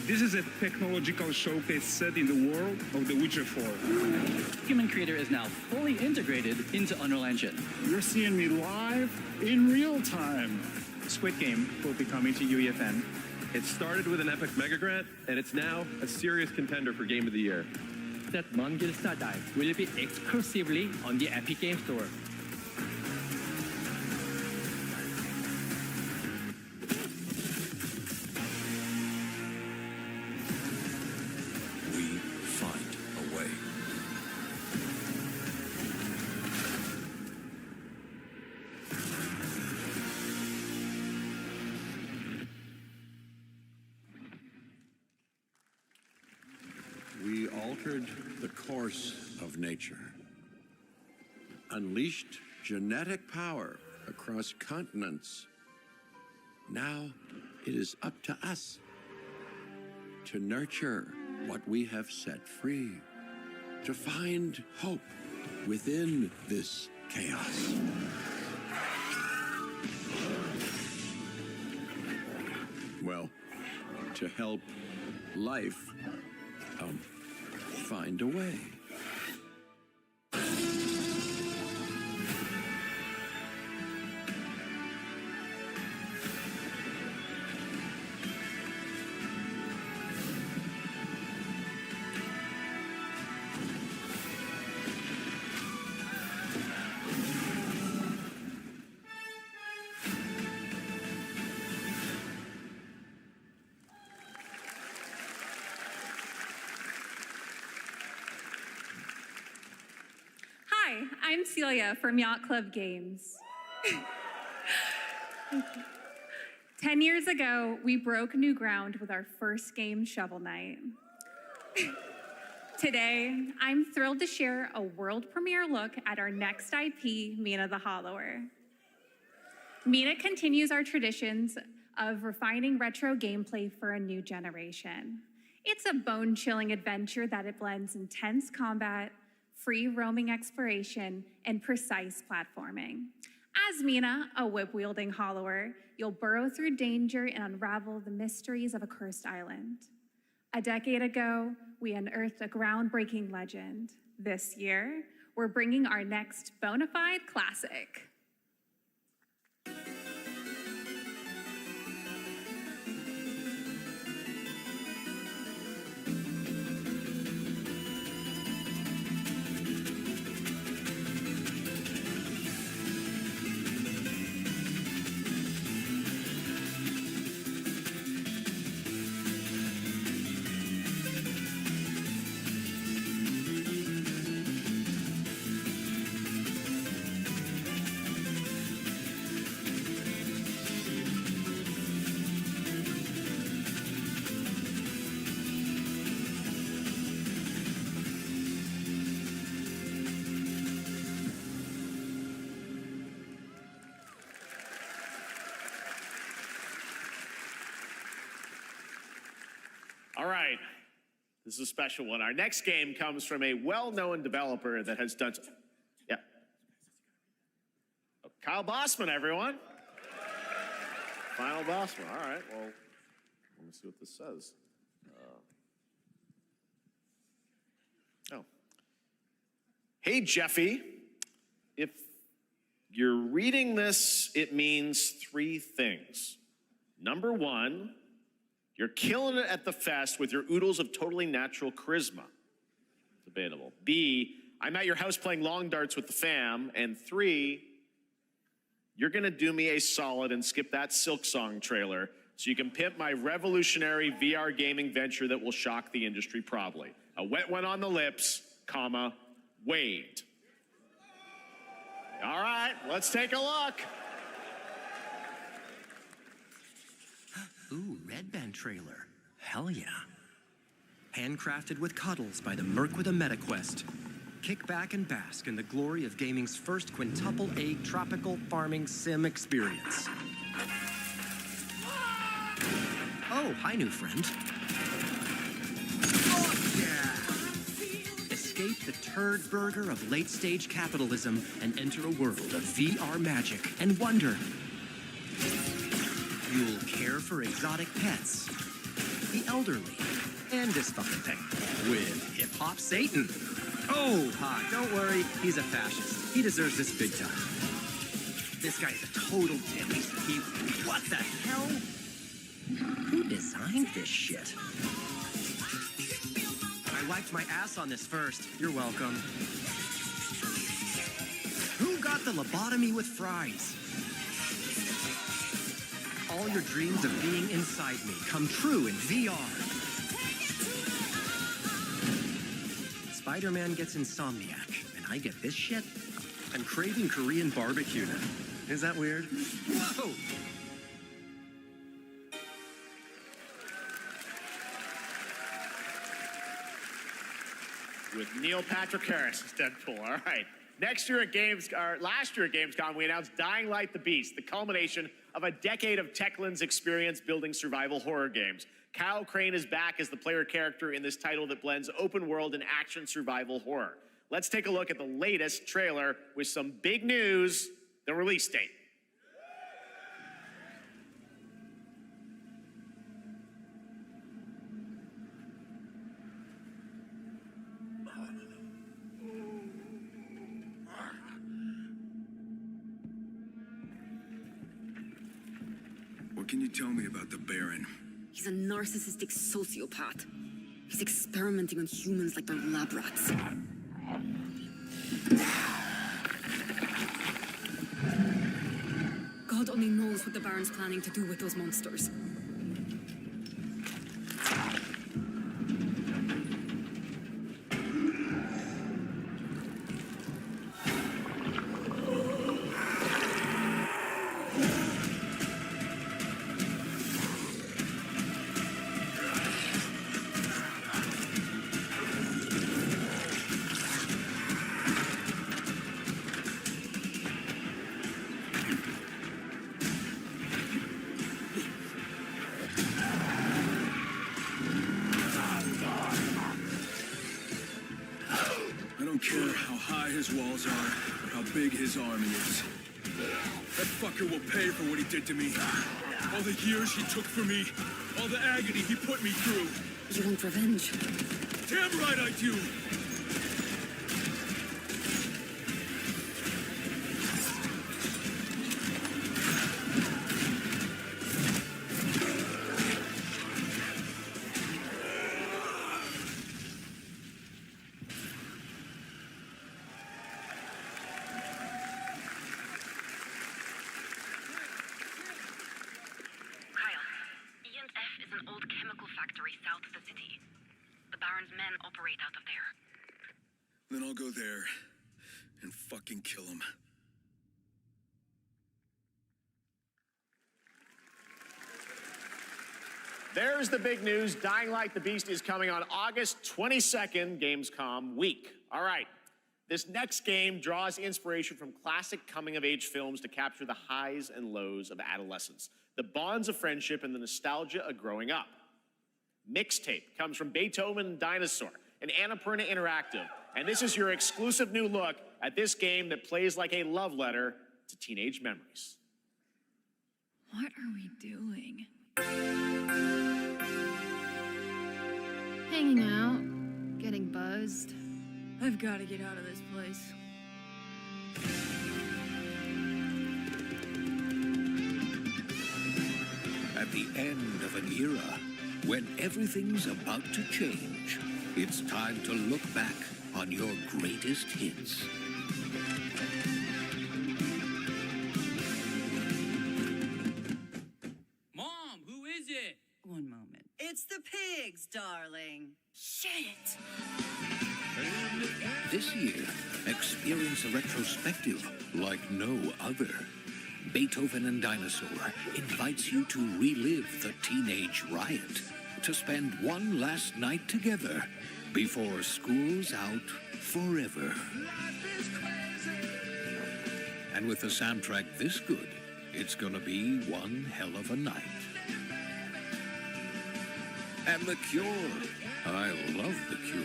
This is a technological showcase set in the world of The Witcher 4. Human Creator is now fully integrated into Unreal Engine. You're seeing me live in real time. Squid Game will be coming to UEFN. It started with an epic mega grant, and it's now a serious contender for Game of the Year. That Mongil will be exclusively on the Epic Game Store. We find a way. We altered the course of nature, unleashed genetic power across continents. Now it is up to us to nurture what we have set free, to find hope within this chaos. Well, to help life find a way. Hi, I'm Celia from Yacht Club Games. 10 years ago, we broke new ground with our first game, Shovel Knight. Today, I'm thrilled to share a world premiere look at our next IP, Mina the Hollower. Mina continues our traditions of refining retro gameplay for a new generation. It's a bone-chilling adventure that it blends intense combat, free roaming exploration, and precise platforming. As Mina, a whip-wielding hollower, you'll burrow through danger and unravel the mysteries of a cursed island. A decade ago, we unearthed a groundbreaking legend. This year, we're bringing our next bona fide classic. All right, this is a special one. Our next game comes from a well-known developer that has done, yeah. Oh, Kyle Bossman, everyone. Final Bossman, all right, well, let me see what this says. Hey, Jeffy, if you're reading this, it means three things. Number one, you're killing it at the fest with your oodles of totally natural charisma. Debatable. B, I'm at your house playing long darts with the fam. And 3, you're gonna do me a solid and skip that Silk Song trailer so you can pimp my revolutionary VR gaming venture that will shock the industry probably. A wet one on the lips, comma, Wade. All right, let's take a look. Ooh, Red Band trailer. Hell yeah. Handcrafted with cuddles by the Merc with a MetaQuest. Kick back and bask in the glory of gaming's first quintuple A tropical farming sim experience. Oh, hi, new friend. Oh, yeah. Escape the turd burger of late-stage capitalism and enter a world of VR magic and wonder. You'll care for exotic pets, the elderly, and this fucking thing with hip-hop Satan. Oh, don't worry, he's a fascist. He deserves this big time. This guy's a total dimmy. What the hell? Who designed this shit? I wiped my ass on this first. You're welcome. Who got the lobotomy with fries? All your dreams of being inside me come true in VR. Spider-Man gets Insomniac, and I get this shit? I'm craving Korean barbecue now. Is that weird? Whoa! With Neil Patrick Harris as Deadpool. All right. Last year at Gamescom, we announced Dying Light the Beast, the culmination of a decade of Techland's experience building survival horror games. Kyle Crane is back as the player character in this title that blends open world and action survival horror. Let's take a look at the latest trailer with some big news, the release date. What can you tell me about the Baron? He's a narcissistic sociopath. He's experimenting on humans like they're lab rats. God only knows what the Baron's planning to do with those monsters. Walls are, or how big his army is. That fucker will pay for what he did to me. All the years he took for me, all the agony he put me through. You want revenge? Damn right I do! Then I'll go there and fucking kill him. There's the big news. Dying Light the Beast is coming on August 22nd, Gamescom week. All right. This next game draws inspiration from classic coming-of-age films to capture the highs and lows of adolescence, the bonds of friendship, and the nostalgia of growing up. Mixtape comes from Beethoven and Dinosaur, and Annapurna Interactive. And this is your exclusive new look at this game that plays like a love letter to teenage memories. What are we doing? Hanging out, getting buzzed. I've got to get out of this place. At the end of an era, when everything's about to change, it's time to look back on your greatest hits. Mom, who is it? One moment. It's the pigs, darling. Shit! This year, experience a retrospective like no other. Beethoven and Dinosaur invites you to relive the teenage riot, to spend one last night together before school's out forever. And with a soundtrack this good, it's gonna be one hell of a night. And The Cure. I love The Cure.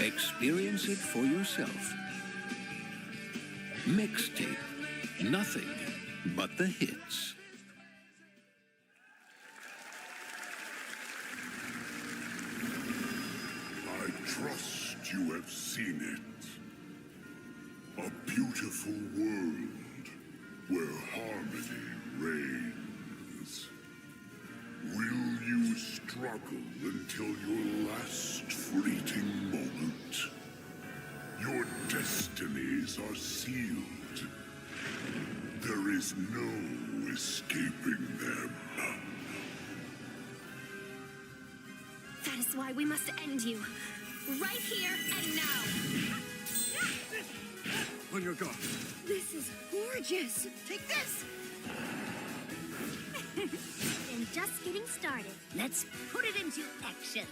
Experience it for yourself. Mixtape. Nothing but the hits. I trust you have seen it. A beautiful world where harmony reigns. Will you struggle until your last fleeting moment? Your destinies are sealed. There is no escaping them. That is why we must end you. Right here and now. On your guard. This is gorgeous. Take this. And just getting started. Let's put it into action.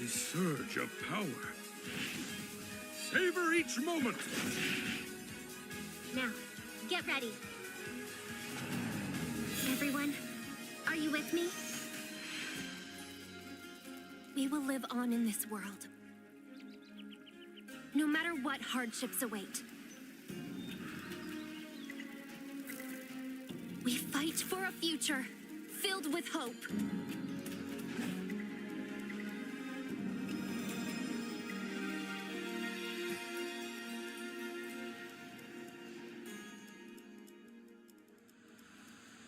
The surge of power. Savor each moment. Now, get ready. Everyone, are you with me? We will live on in this world. No matter what hardships await. We fight for a future filled with hope.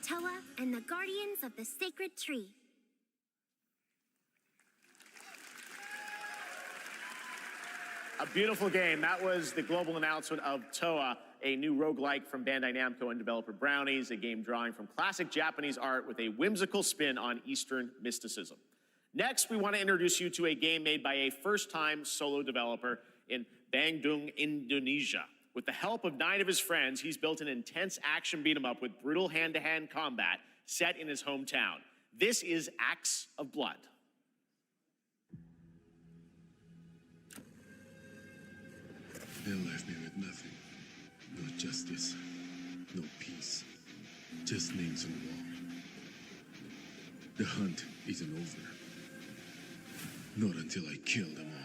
Toa and the Guardians of the Sacred Tree. A beautiful game. That was the global announcement of Toa, a new roguelike from Bandai Namco and developer Brownies, a game drawing from classic Japanese art with a whimsical spin on Eastern mysticism. Next, we want to introduce you to a game made by a first-time solo developer in Bandung, Indonesia. With the help of 9 of his friends, he's built an intense action beat-em-up with brutal hand-to-hand combat set in his hometown. This is Acts of Blood. They left me with nothing. No justice, no peace, just names on the wall. The hunt isn't over. Not until I kill them all.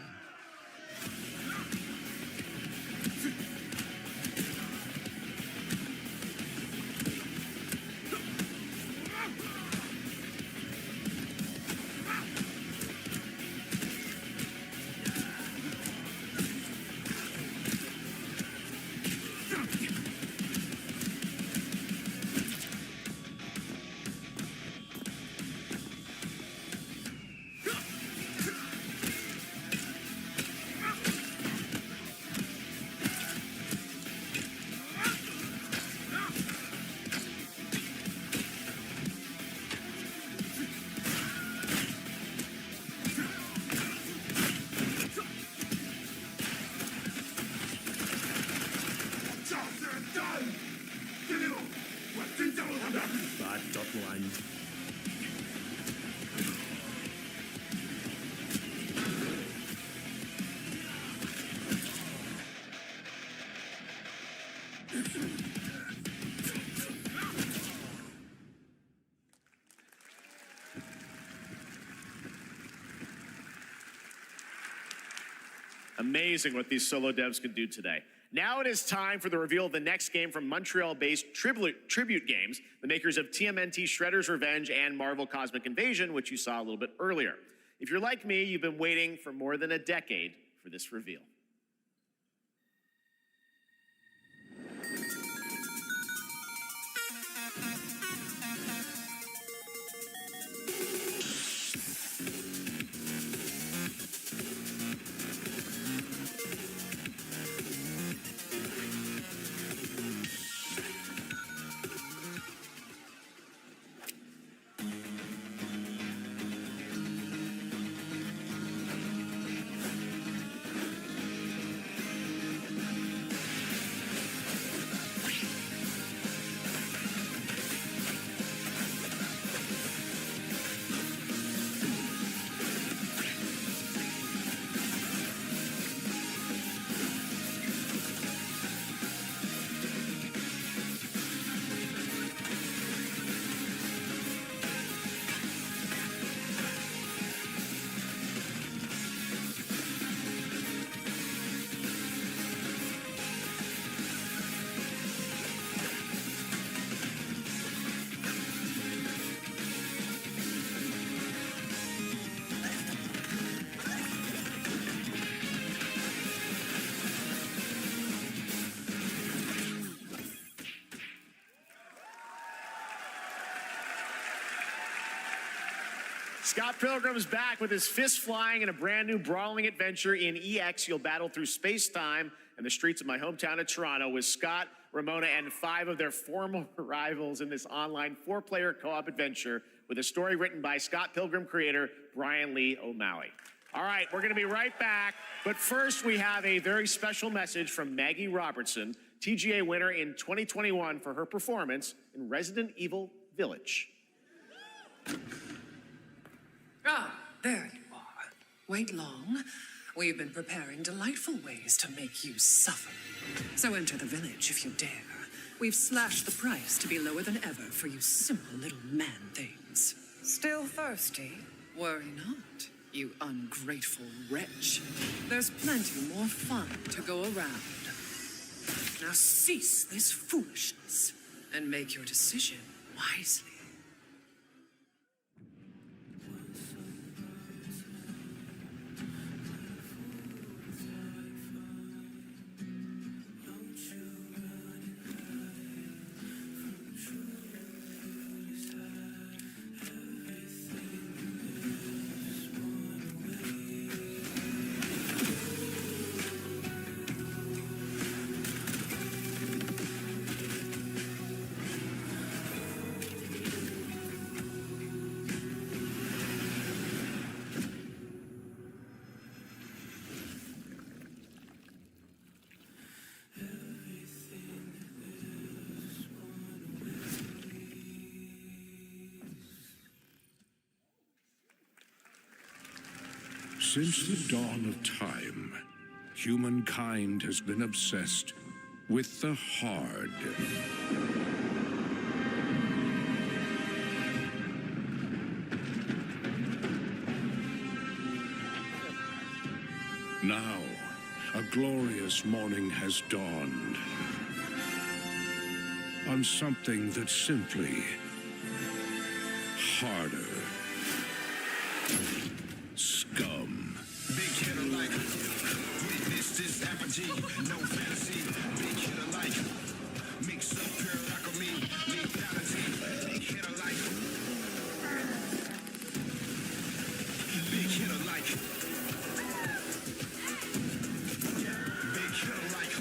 Amazing what these solo devs could do today. Now it is time for the reveal of the next game from Montreal-based Tribute Games, the makers of TMNT Shredder's Revenge and Marvel Cosmic Invasion, which you saw a little bit earlier. If you're like me, you've been waiting for more than a decade for this reveal. Scott Pilgrim's back with his fists flying in a brand new brawling adventure in EX. You'll battle through space-time and the streets of my hometown of Toronto with Scott, Ramona, and 5 of their former rivals in this online 4-player co-op adventure with a story written by Scott Pilgrim creator Brian Lee O'Malley. All right, we're going to be right back. But first, we have a very special message from Maggie Robertson, TGA winner in 2021 for her performance in Resident Evil Village. Ah, there you are. Wait long. We've been preparing delightful ways to make you suffer. So enter the village if you dare. We've slashed the price to be lower than ever for you simple little man things. Still thirsty? Worry not, you ungrateful wretch. There's plenty more fun to go around. Now cease this foolishness and make your decision wisely. Since the dawn of time, humankind has been obsessed with the hard. Now, a glorious morning has dawned on something that's simply harder. Scum. Big hitter like weakness is apogee, no fantasy. Big hitter like mix up pure alchemy, lethality. Big hitter like big hitter like big hitter like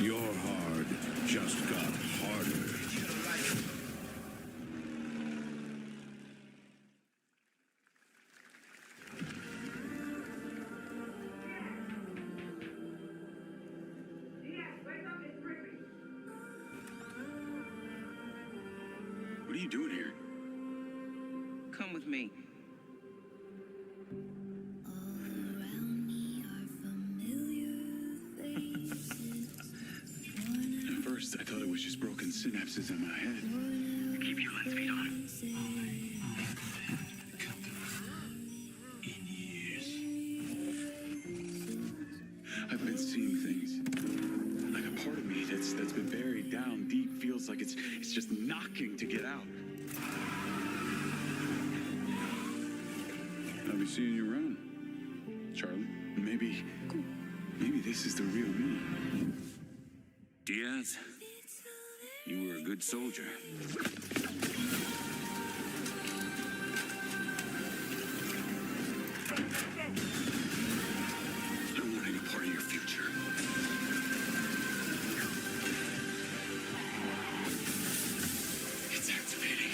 Your hard just got harder. big hitter like. What are you doing here? Come with me. At first, I thought it was just broken synapses in my head. Keep your lens feet on. In years, I've been seeing things. Like a part of me that's been buried down deep feels like it's just knocking to get out. I'll be seeing you around, Charlie. Maybe this is the real me. Diaz, you were a good soldier. I don't want any part of your future. It's activating.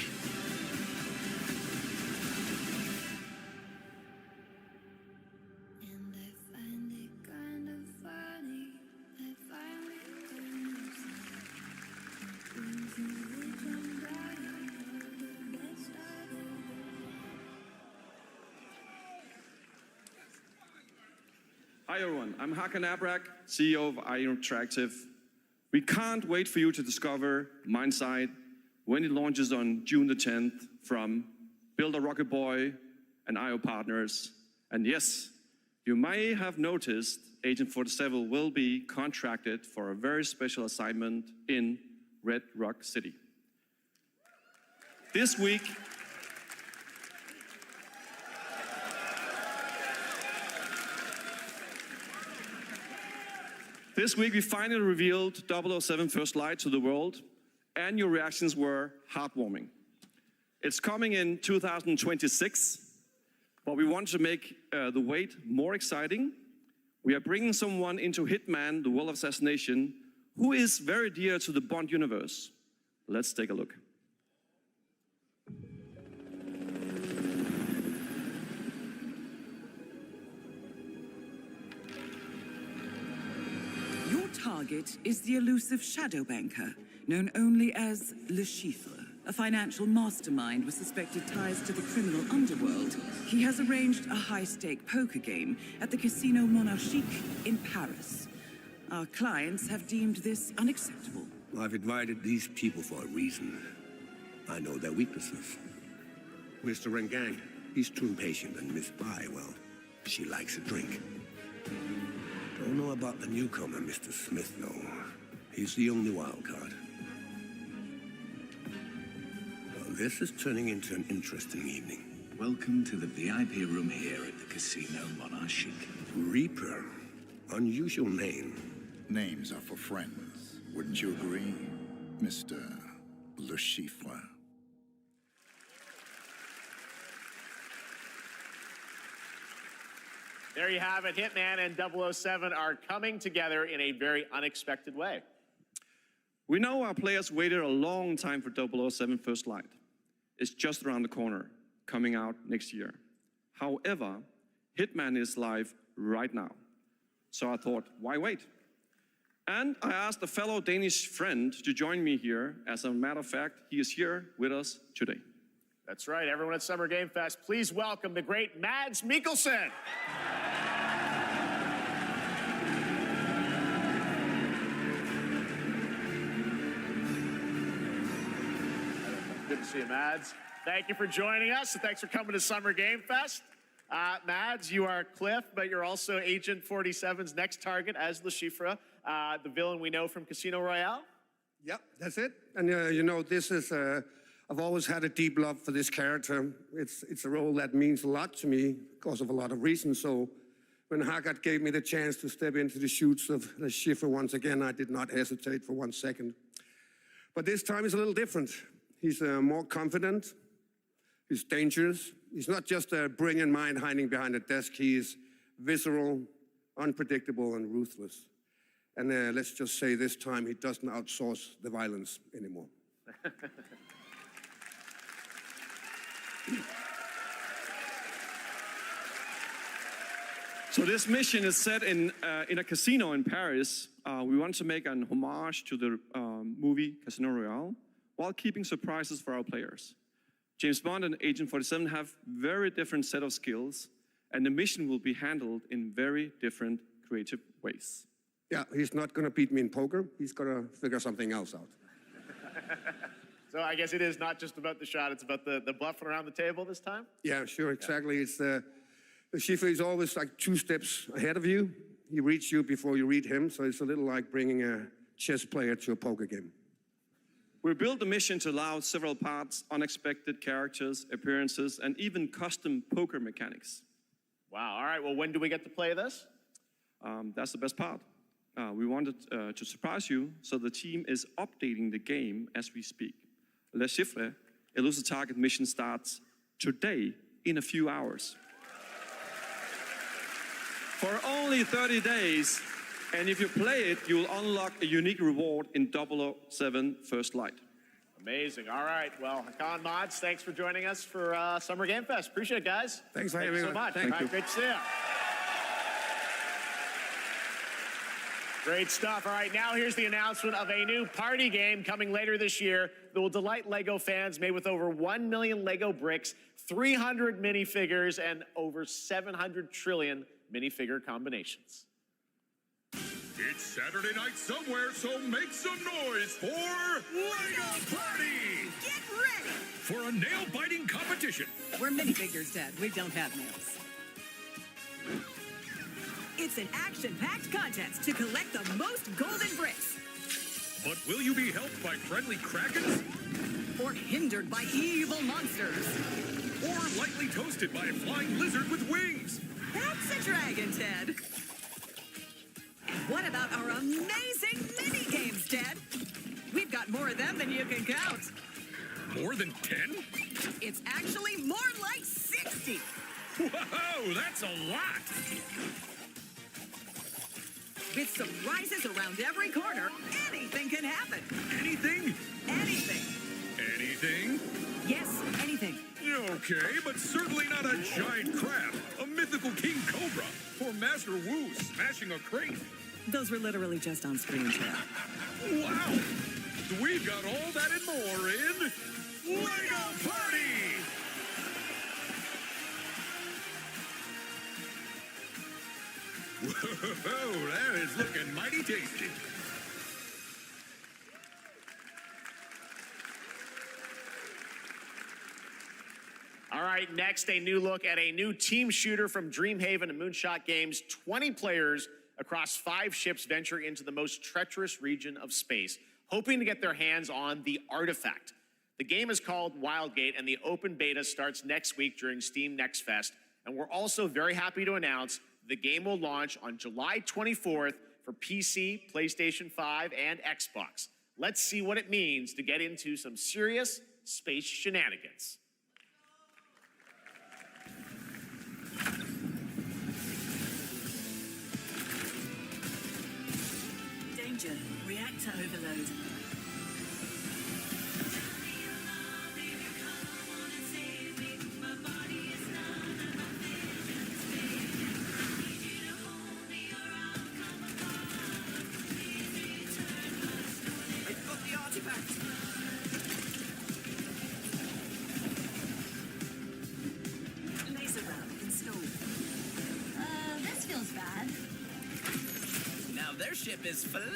Hi everyone, I'm Hakan Abrak, CEO of IO Interactive. We can't wait for you to discover Mindside when it launches on June the 10th from Build a Rocket Boy and IO partners. And yes, you may have noticed Agent 47 will be contracted for a very special assignment in Red Rock City. This week, we finally revealed 007 First Light to the world, and your reactions were heartwarming. It's coming in 2026, But we want to make the wait more exciting. We are bringing someone into Hitman, the World of Assassination, who is very dear to the Bond universe. Let's take a look. Your target is the elusive shadow banker, known only as Le Chiffre, a financial mastermind with suspected ties to the criminal underworld. He has arranged a high-stake poker game at the Casino Monarchique in Paris. Our clients have deemed this unacceptable. I've invited these people for a reason. I know their weaknesses. Mr. Rengang, he's too impatient, and Miss Bai, well, she likes a drink. Don't know about the newcomer, Mr. Smith, though. He's the only wild card. Well, this is turning into an interesting evening. Welcome to the VIP room here at the Casino Monarchique. Reaper. Unusual name. Names are for friends. Wouldn't you agree, Mr. Le Chiffre? There you have it. Hitman and 007 are coming together in a very unexpected way. We know our players waited a long time for 007 First Light. It's just around the corner, coming out next year. However, Hitman is live right now. So I thought, why wait? And I asked a fellow Danish friend to join me here. As a matter of fact, he is here with us today. That's right, everyone at Summer Game Fest, please welcome the great Mads Mikkelsen. Good to see you, Mads. Thank you for joining us, and thanks for coming to Summer Game Fest. Mads, you are Cliff, but you're also Agent 47's next target as Le Chiffre, the villain we know from Casino Royale. Yep, that's it. And you know, this is, I've always had a deep love for this character. It's a role that means a lot to me because of a lot of reasons. So when Haggard gave me the chance to step into the shoots of Le Chiffre once again, I did not hesitate for 1 second. But this time is a little different. He's more confident. He's dangerous. He's not just a brilliant mind hiding behind a desk. He is visceral, unpredictable, and ruthless. And let's just say this time he doesn't outsource the violence anymore. So this mission is set in a casino in Paris. We want to make an homage to the movie Casino Royale while keeping surprises for our players. James Bond and Agent 47 have very different set of skills, and the mission will be handled in very different creative ways. Yeah, he's not going to beat me in poker. He's going to figure something else out. So I guess it is not just about the shot, it's about the bluffing around the table this time? Yeah, sure, exactly. It's the Chiffre is always like 2 steps ahead of you. He reads you before you read him, so it's a little like bringing a chess player to a poker game. We built the mission to allow several parts, unexpected characters, appearances, and even custom poker mechanics. Wow, all right, well, when do we get to play this? That's the best part. We wanted to surprise you, so the team is updating the game as we speak. Le Chiffre, Elusive Target mission starts today in a few hours. For only 30 days, and if you play it, you'll unlock a unique reward in 007 First Light. Amazing. All right. Well, Hakan, Mads, thanks for joining us for Summer Game Fest. Appreciate it, guys. Thanks for having me. so much. Thank you. Great to see you. Great stuff. All right, now here's the announcement of a new party game coming later this year that will delight LEGO fans, made with over 1 million LEGO bricks, 300 minifigures, and over 700 trillion minifigure combinations. It's Saturday night somewhere, so make some noise for LEGO Party! Get ready! For a nail-biting competition. We're minifigures, Dad. We don't have nails. It's an action-packed contest to collect the most golden bricks. But will you be helped by friendly krakens? Or hindered by evil monsters. Or lightly toasted by a flying lizard with wings? That's a dragon, Ted. And what about our amazing mini-games, Ted? We've got more of them than you can count. More than 10? It's actually more like 60. Whoa, that's a lot! With surprises around every corner, anything can happen. Anything? Anything. Anything? Yes, anything. Okay, but certainly not a giant crab, a mythical king cobra, or Master Wu smashing a crate. Those were literally just on screen, Chad. Wow! We've got all that and more in Lego Party! Whoa, that is looking mighty tasty. All right, next, a new look at a new team shooter from Dreamhaven and Moonshot Games. 20 players across 5 ships venture into the most treacherous region of space, hoping to get their hands on the artifact. The game is called Wildgate, and the open beta starts next week during Steam Next Fest. And we're also very happy to announce the game will launch on July 24th for PC, PlayStation 5, and Xbox. Let's see what it means to get into some serious space shenanigans. Danger. Reactor overload. I've got the artifact. Laser ram installed. This feels bad. Now their ship is flying.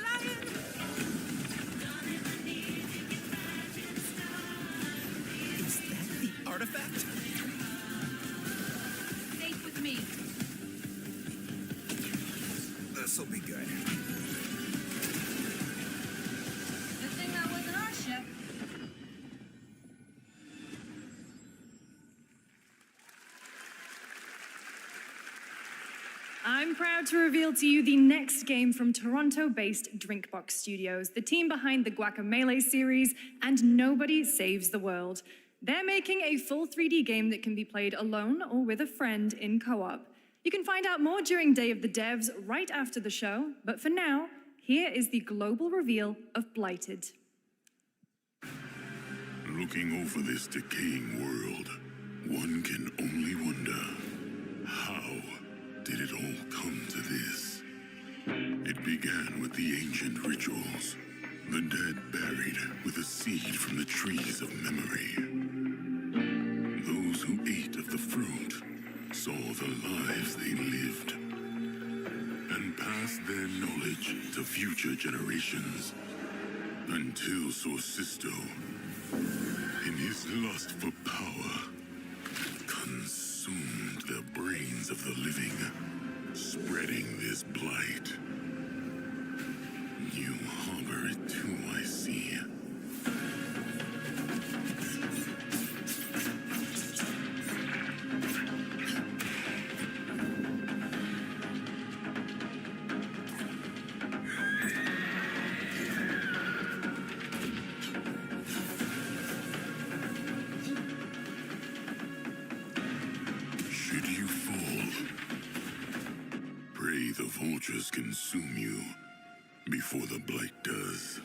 Is that the artifact? Safe with me. This'll be good. Good thing that wasn't our ship. I'm proud to reveal to you the next game from Toronto-based Drinkbox Studios, the team behind the Guacamelee series and Nobody Saves the World. They're making a full 3D game that can be played alone or with a friend in co-op. You can find out more during Day of the Devs right after the show, but for now, here is the global reveal of Blighted. Looking over this decaying world, one can only wonder, how did it all come to this? It began with the ancient rituals, the dead buried with a seed from the trees of memory. Those who ate of the fruit saw the lives they lived and passed their knowledge to future generations until Sorcisto, in his lust for power, consumed the brains of the living, spreading this blight. You harbor it too, I see. Should you fall, pray the vultures consume you before the blight does.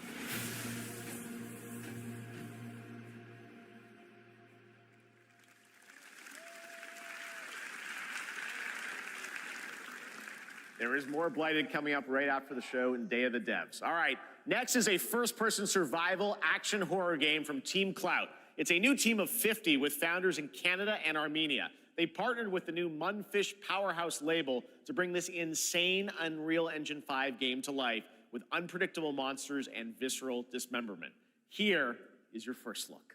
There is more Blighted coming up right after the show in Day of the Devs. All right, next is a first-person survival action horror game from Team Clout. It's a new team of 50 with founders in Canada and Armenia. They partnered with the new Munfish Powerhouse label to bring this insane Unreal Engine 5 game to life with unpredictable monsters and visceral dismemberment. Here is your first look.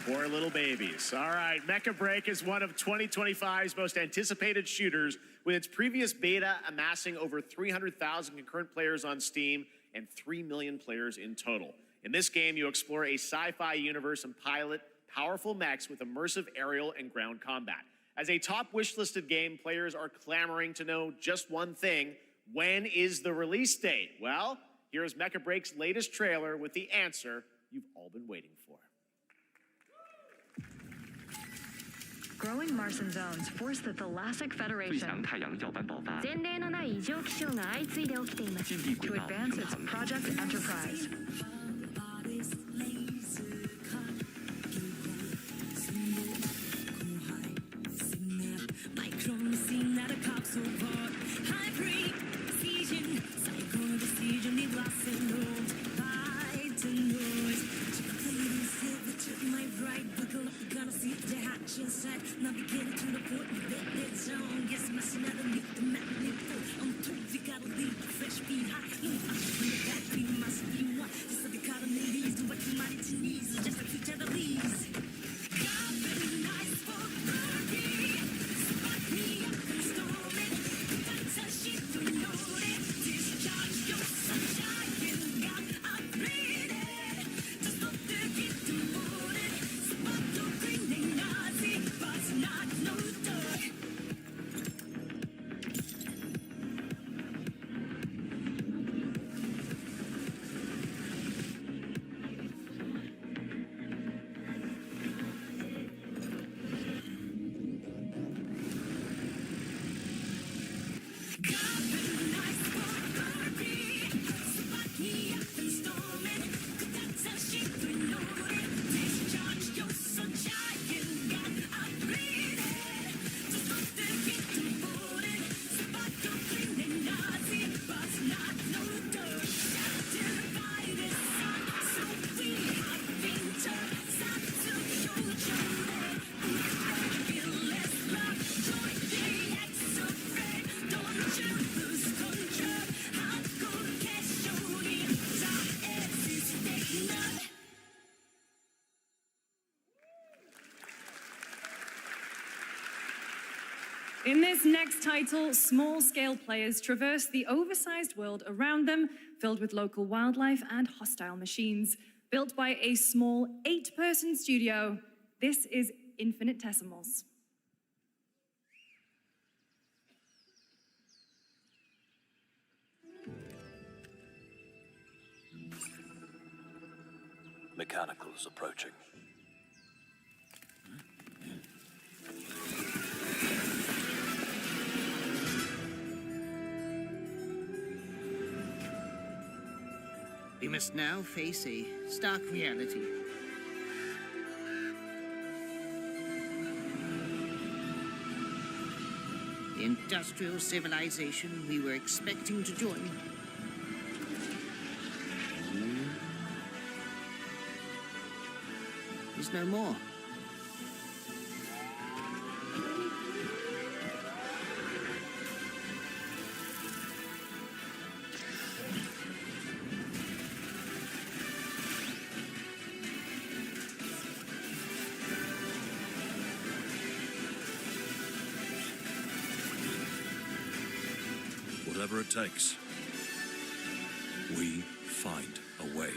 Poor little babies. All right, Mecha Break is one of 2025's most anticipated shooters, with its previous beta amassing over 300,000 concurrent players on Steam and 3 million players in total. In this game, you explore a sci-fi universe and pilot powerful mechs with immersive aerial and ground combat. As a top wishlisted game, players are clamoring to know just one thing: when is the release date? Well, here's Mecha Break's latest trailer with the answer you've all been waiting for. Growing Martian zones force the Thalassic Federation to advance its Project Enterprise. In this next title, small-scale players traverse the oversized world around them, filled with local wildlife and hostile machines. Built by a small 8-person studio, this is Infinitesimals. Mechanicals approaching. We must now face a stark reality. The industrial civilization we were expecting to join is no more. Whatever it takes, we find a way.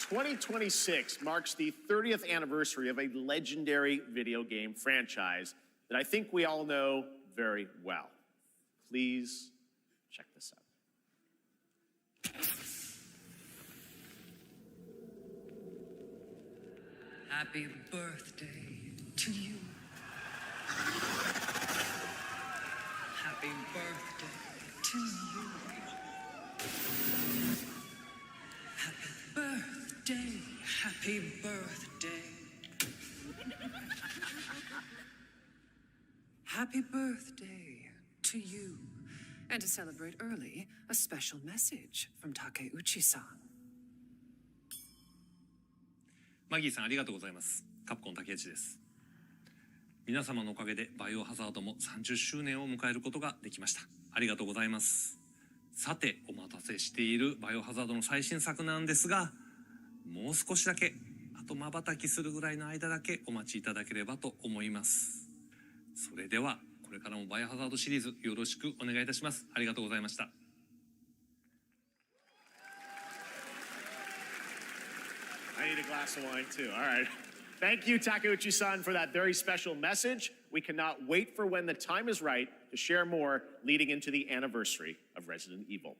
"2026 marks the 30th anniversary of a legendary video game franchise that I think we all know very well. Please check this out. Happy birthday to you. Happy birthday to you. Happy birthday, happy birthday. Happy birthday to you. And to celebrate early, a special message from Takeuchi-san. マギーさんありがとうございます。カプコン竹内です。皆様のおかげでバイオハザードも30周年を迎えることができました。ありがとうございます。さて、お待たせしているバイオハザードの最新作なんですが、もう少しだけ、あと瞬きするぐらいの間だけお待ちいただければと思います。それでは、これからもバイオハザードシリーズよろしくお願いいたします。ありがとうございました。I need a glass of wine too. All right. Thank you, Takeuchi-san, for that very special message. We cannot wait for when the time is right to share more leading into the anniversary of Resident Evil.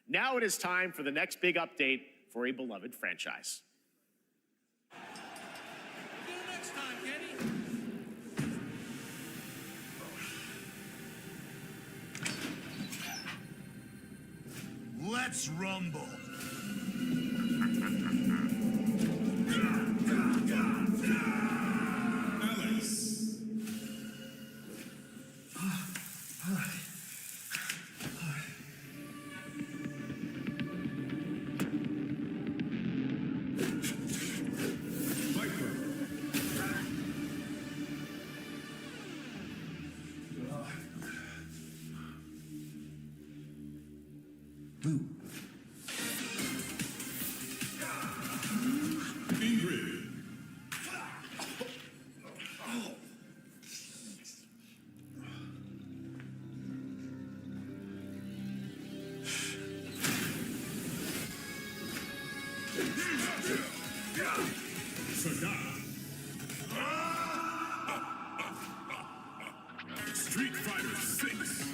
Now it is time for the next big update for a beloved franchise. See you next time, Kenny. Let's rumble. Street Fighter 6.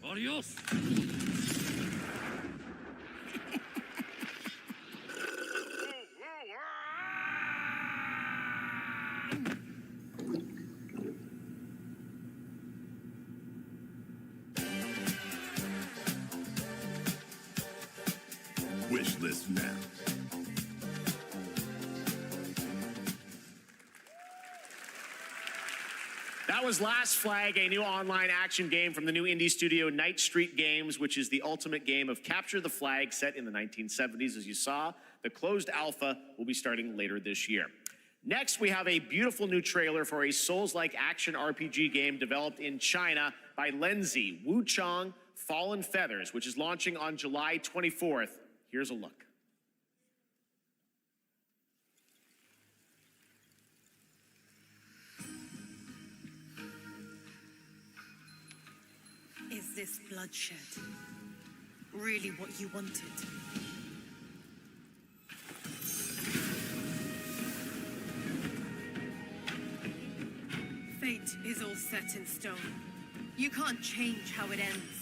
Adios. Wish list now. That was Last Flag, a new online action game from the new indie studio Night Street Games, which is the ultimate game of capture the flag set in the 1970s. As you saw, the closed alpha will be starting later this year. Next, we have a beautiful new trailer for a Souls-like action RPG game developed in China by Lenzi, Wuchang Fallen Feathers, which is launching on July 24th. Here's a look. Is this bloodshed really what you wanted? Fate is all set in stone. You can't change how it ends.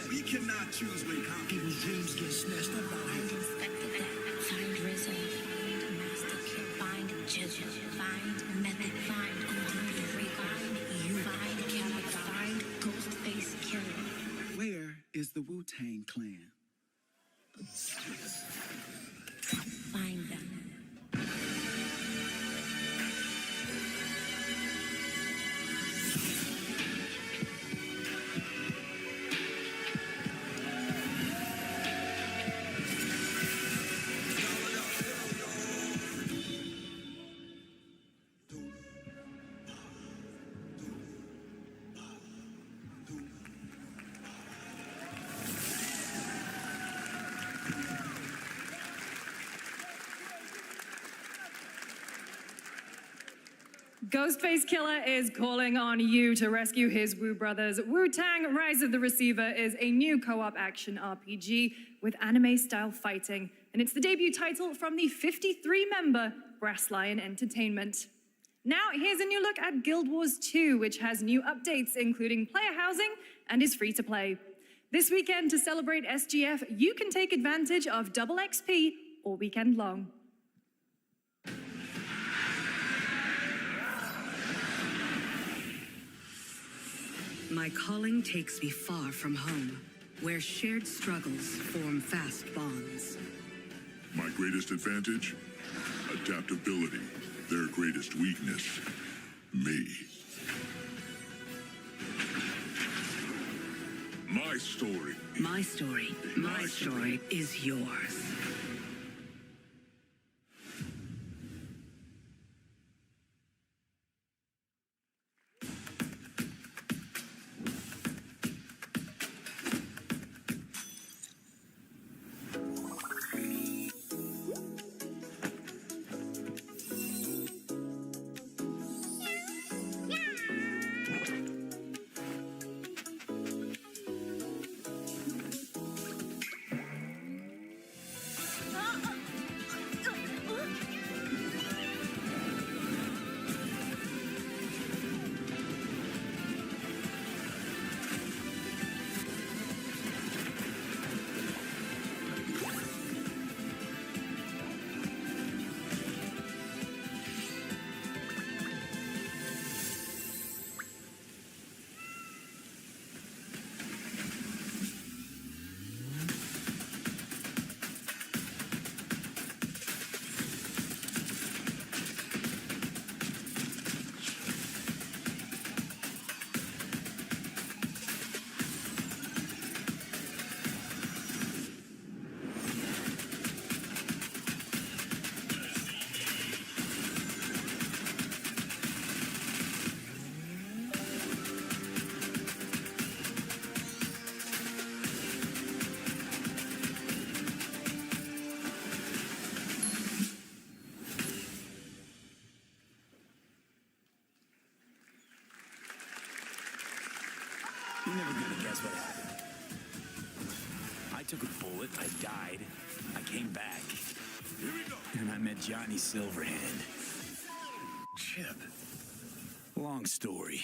We cannot choose when people's dreams get snatched up out here. Find RZA, find master kill, find judge, find method, find find you, find character, find ghost face killer. Where is the Wu-Tang Clan? Find them. Ghostface Killer is calling on you to rescue his Wu brothers. Wu-Tang Rise of the Receiver is a new co-op action RPG with anime-style fighting, and it's the debut title from the 53-member Brass Lion Entertainment. Now, here's a new look at Guild Wars 2, which has new updates, including player housing, and is free to play. This weekend, to celebrate SGF, you can take advantage of double XP all weekend long. My calling takes me far from home, where shared struggles form fast bonds. My greatest advantage? Adaptability. Their greatest weakness? Me. My story. My story. My story is yours. You're never gonna guess what happened. I took a bullet, I died, I came back. Here we go. And I met Johnny Silverhand. Chip. Long story.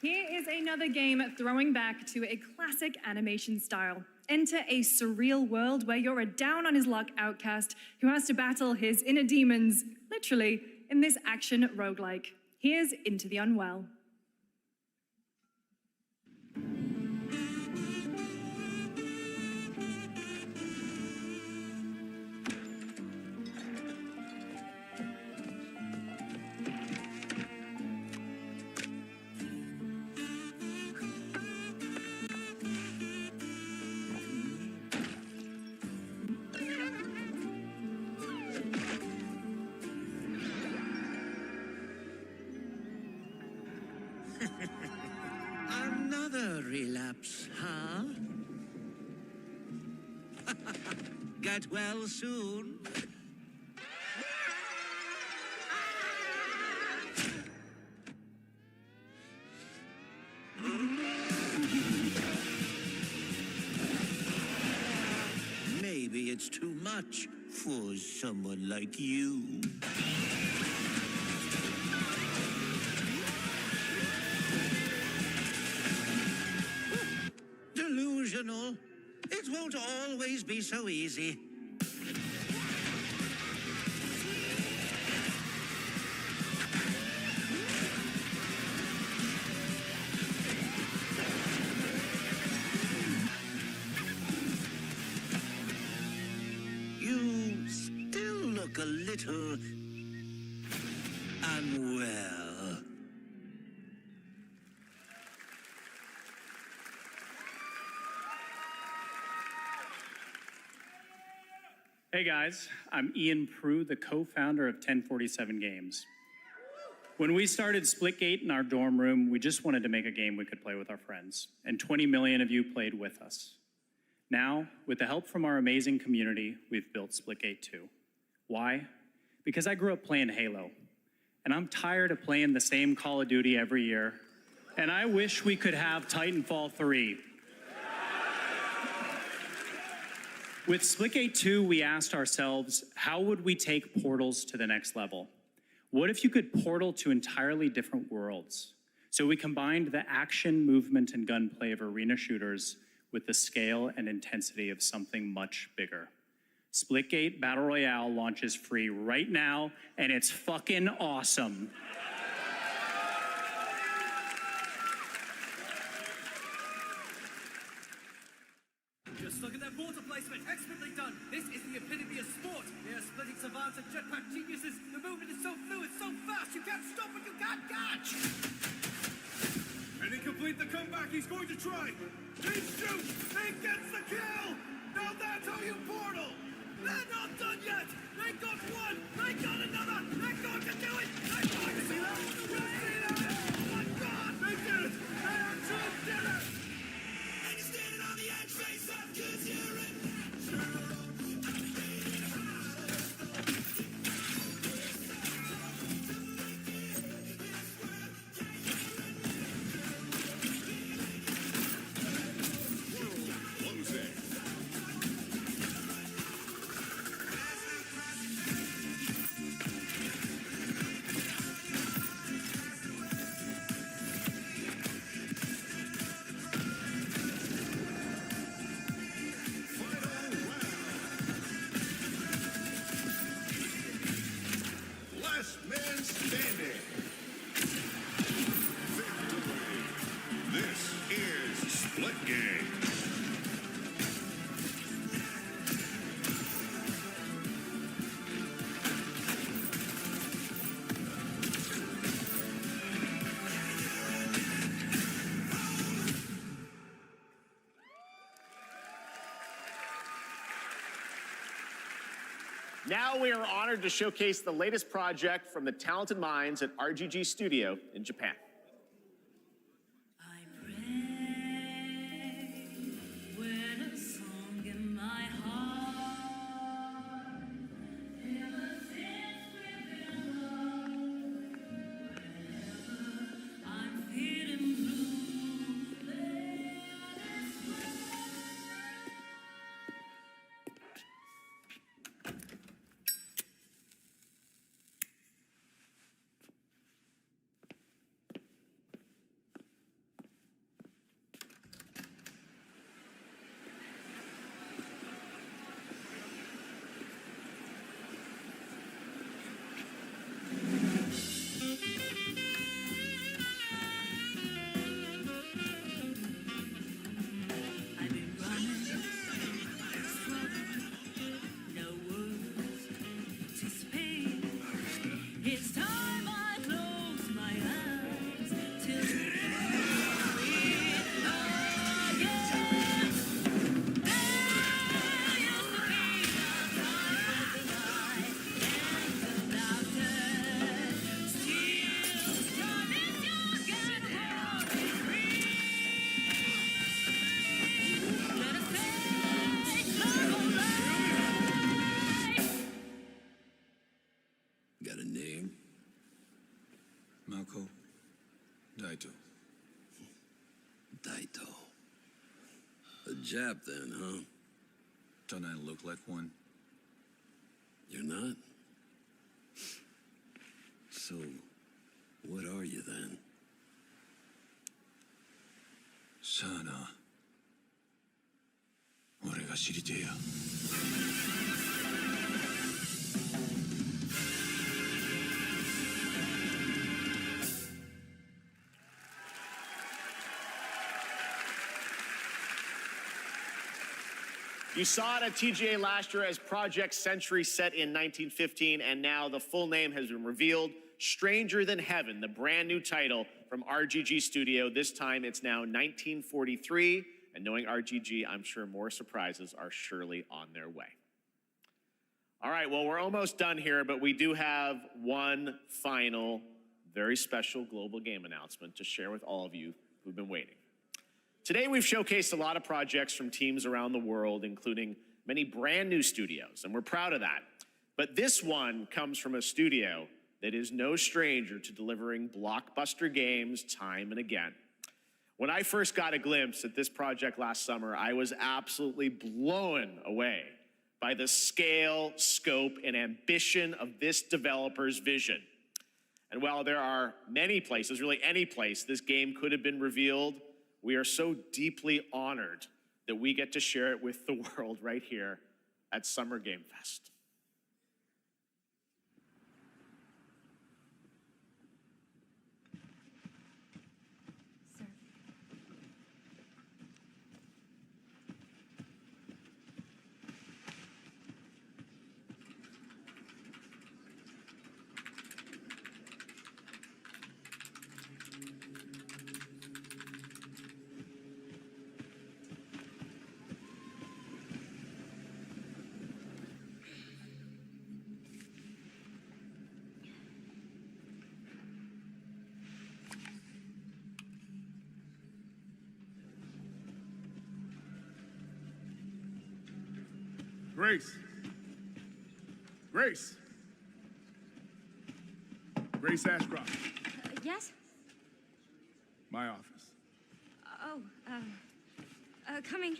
Here is another game throwing back to a classic animation style. Enter a surreal world where you're a down-on-his-luck outcast who has to battle his inner demons, literally, in this action roguelike. Here's Into the Unwell. Another relapse, huh? Get well soon. Maybe it's too much for someone like you. personal. It won't always be so easy. You still look a little unwell. Hey guys, I'm Ian Prue, the co-founder of 1047 Games. When we started Splitgate in our dorm room, we just wanted to make a game we could play with our friends, and 20 million of you played with us. Now, with the help from our amazing community, we've built Splitgate 2. Why? Because I grew up playing Halo, and I'm tired of playing the same Call of Duty every year, and I wish we could have Titanfall 3. With Splitgate 2, we asked ourselves, how would we take portals to the next level? What if you could portal to entirely different worlds? So we combined the action, movement, and gunplay of arena shooters with the scale and intensity of something much bigger. Splitgate Battle Royale launches free right now, and it's fucking awesome. Just look at that water placement, expertly done. This is the epitome of sport. They are splitting savants and jetpack geniuses. The movement is so fluid, so fast, you can't stop but you can't catch. And he complete the comeback he's going to try. He shoots, he gets the kill. Now that's how you portal. They're not done yet. They got one, they got another. They're going to do it. They're going to do it. Oh my God, they did it. They actually did it. And you're standing on the edge, face up, 'cause you're in. Now we are honored to showcase the latest project from the talented minds at RGG Studio in Japan. Daito. A Jap then, huh? Don't I look like one? You're not? So, what are you then? Sana. 知りてえよ。You saw it at TGA last year as Project Century set in 1915, and now the full name has been revealed. Stranger Than Heaven, the brand new title from RGG Studio. This time it's now 1943, and knowing RGG, I'm sure more surprises are surely on their way. All right, well, we're almost done here, but we do have one final, very special global game announcement to share with all of you who've been waiting. Today, we've showcased a lot of projects from teams around the world, including many brand new studios, and we're proud of that. But this one comes from a studio that is no stranger to delivering blockbuster games time and again. When I first got a glimpse at this project last summer, I was absolutely blown away by the scale, scope, and ambition of this developer's vision. And while there are many places, really any place, this game could have been revealed, we are so deeply honored that we get to share it with the world right here at Summer Game Fest. Grace. Grace. Grace Ashcroft. Yes? My office. Oh, coming.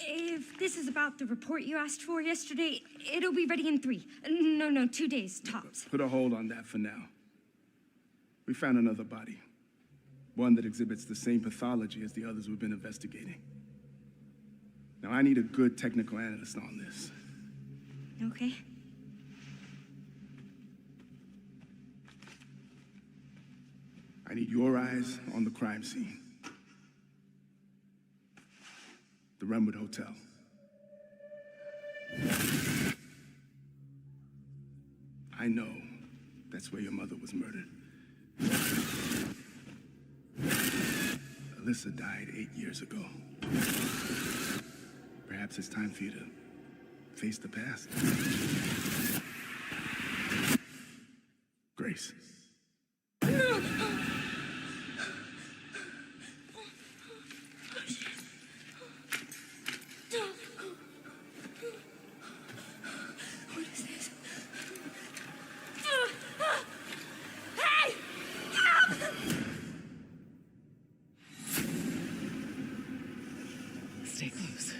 If this is about the report you asked for yesterday, it'll be ready in 3. No, 2 days, tops. Put a hold on that for now. We found another body. One that exhibits the same pathology as the others we've been investigating. Now, I need a good technical analyst on this. Okay. I need your eyes on the crime scene. The Renwood Hotel. I know that's where your mother was murdered. Alyssa died 8 years ago. Perhaps it's time for you to face the past. Grace. Stay close.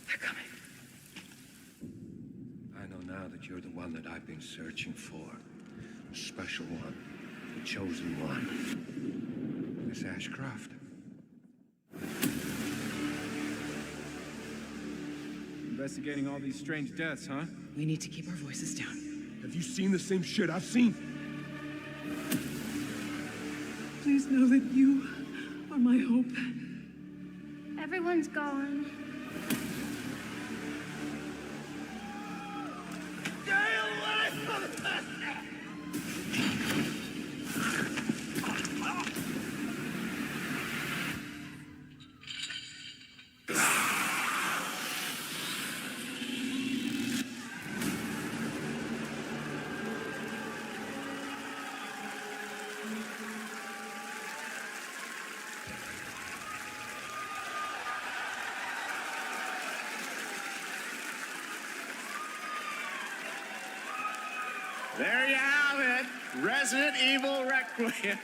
They're coming. I know now that you're the one that I've been searching for. The special one. The chosen one. Miss Ashcroft. Investigating all these strange deaths, huh? We need to keep our voices down. Have you seen the same shit I've seen? Please know that you are my hope. Everyone's gone. There you have it, Resident Evil Requiem.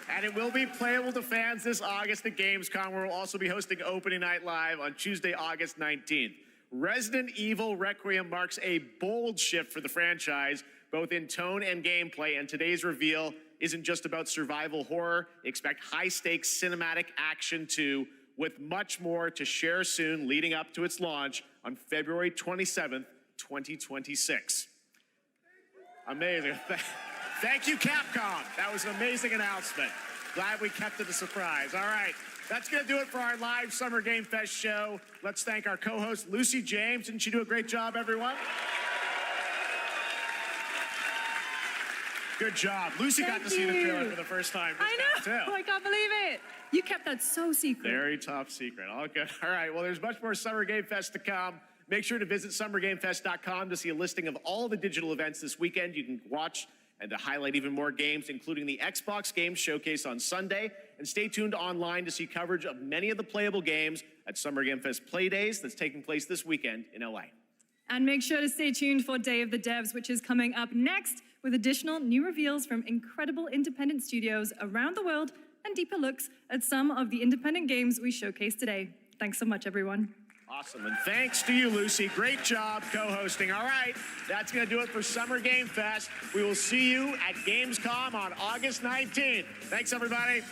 And it will be playable to fans this August at Gamescom, where we'll also be hosting Opening Night Live on Tuesday, August 19th. Resident Evil Requiem marks a bold shift for the franchise, both in tone and gameplay, and today's reveal isn't just about survival horror. Expect high-stakes cinematic action too, with much more to share soon leading up to its launch on February 27th, 2026. Amazing. Thank you, Capcom. That was an amazing announcement. Glad we kept it a surprise. All right, that's going to do it for our live Summer Game Fest show. Let's thank our co-host, Lucy James. Didn't she do a great job, everyone? Good job. Lucy got to see the trailer for the first time. I know. I can't believe it. You kept that so secret. Very top secret. All good. All right. Well, there's much more Summer Game Fest to come. Make sure to visit summergamefest.com to see a listing of all the digital events this weekend. You can watch and to highlight even more games, including the Xbox Games Showcase on Sunday. And stay tuned online to see coverage of many of the playable games at Summer Game Fest Play Days that's taking place this weekend in LA. And make sure to stay tuned for Day of the Devs, which is coming up next with additional new reveals from incredible independent studios around the world and deeper looks at some of the independent games we showcased today. Thanks so much, everyone. Awesome, and thanks to you, Lucy. Great job co-hosting. All right, that's going to do it for Summer Game Fest. We will see you at Gamescom on August 19th. Thanks, everybody.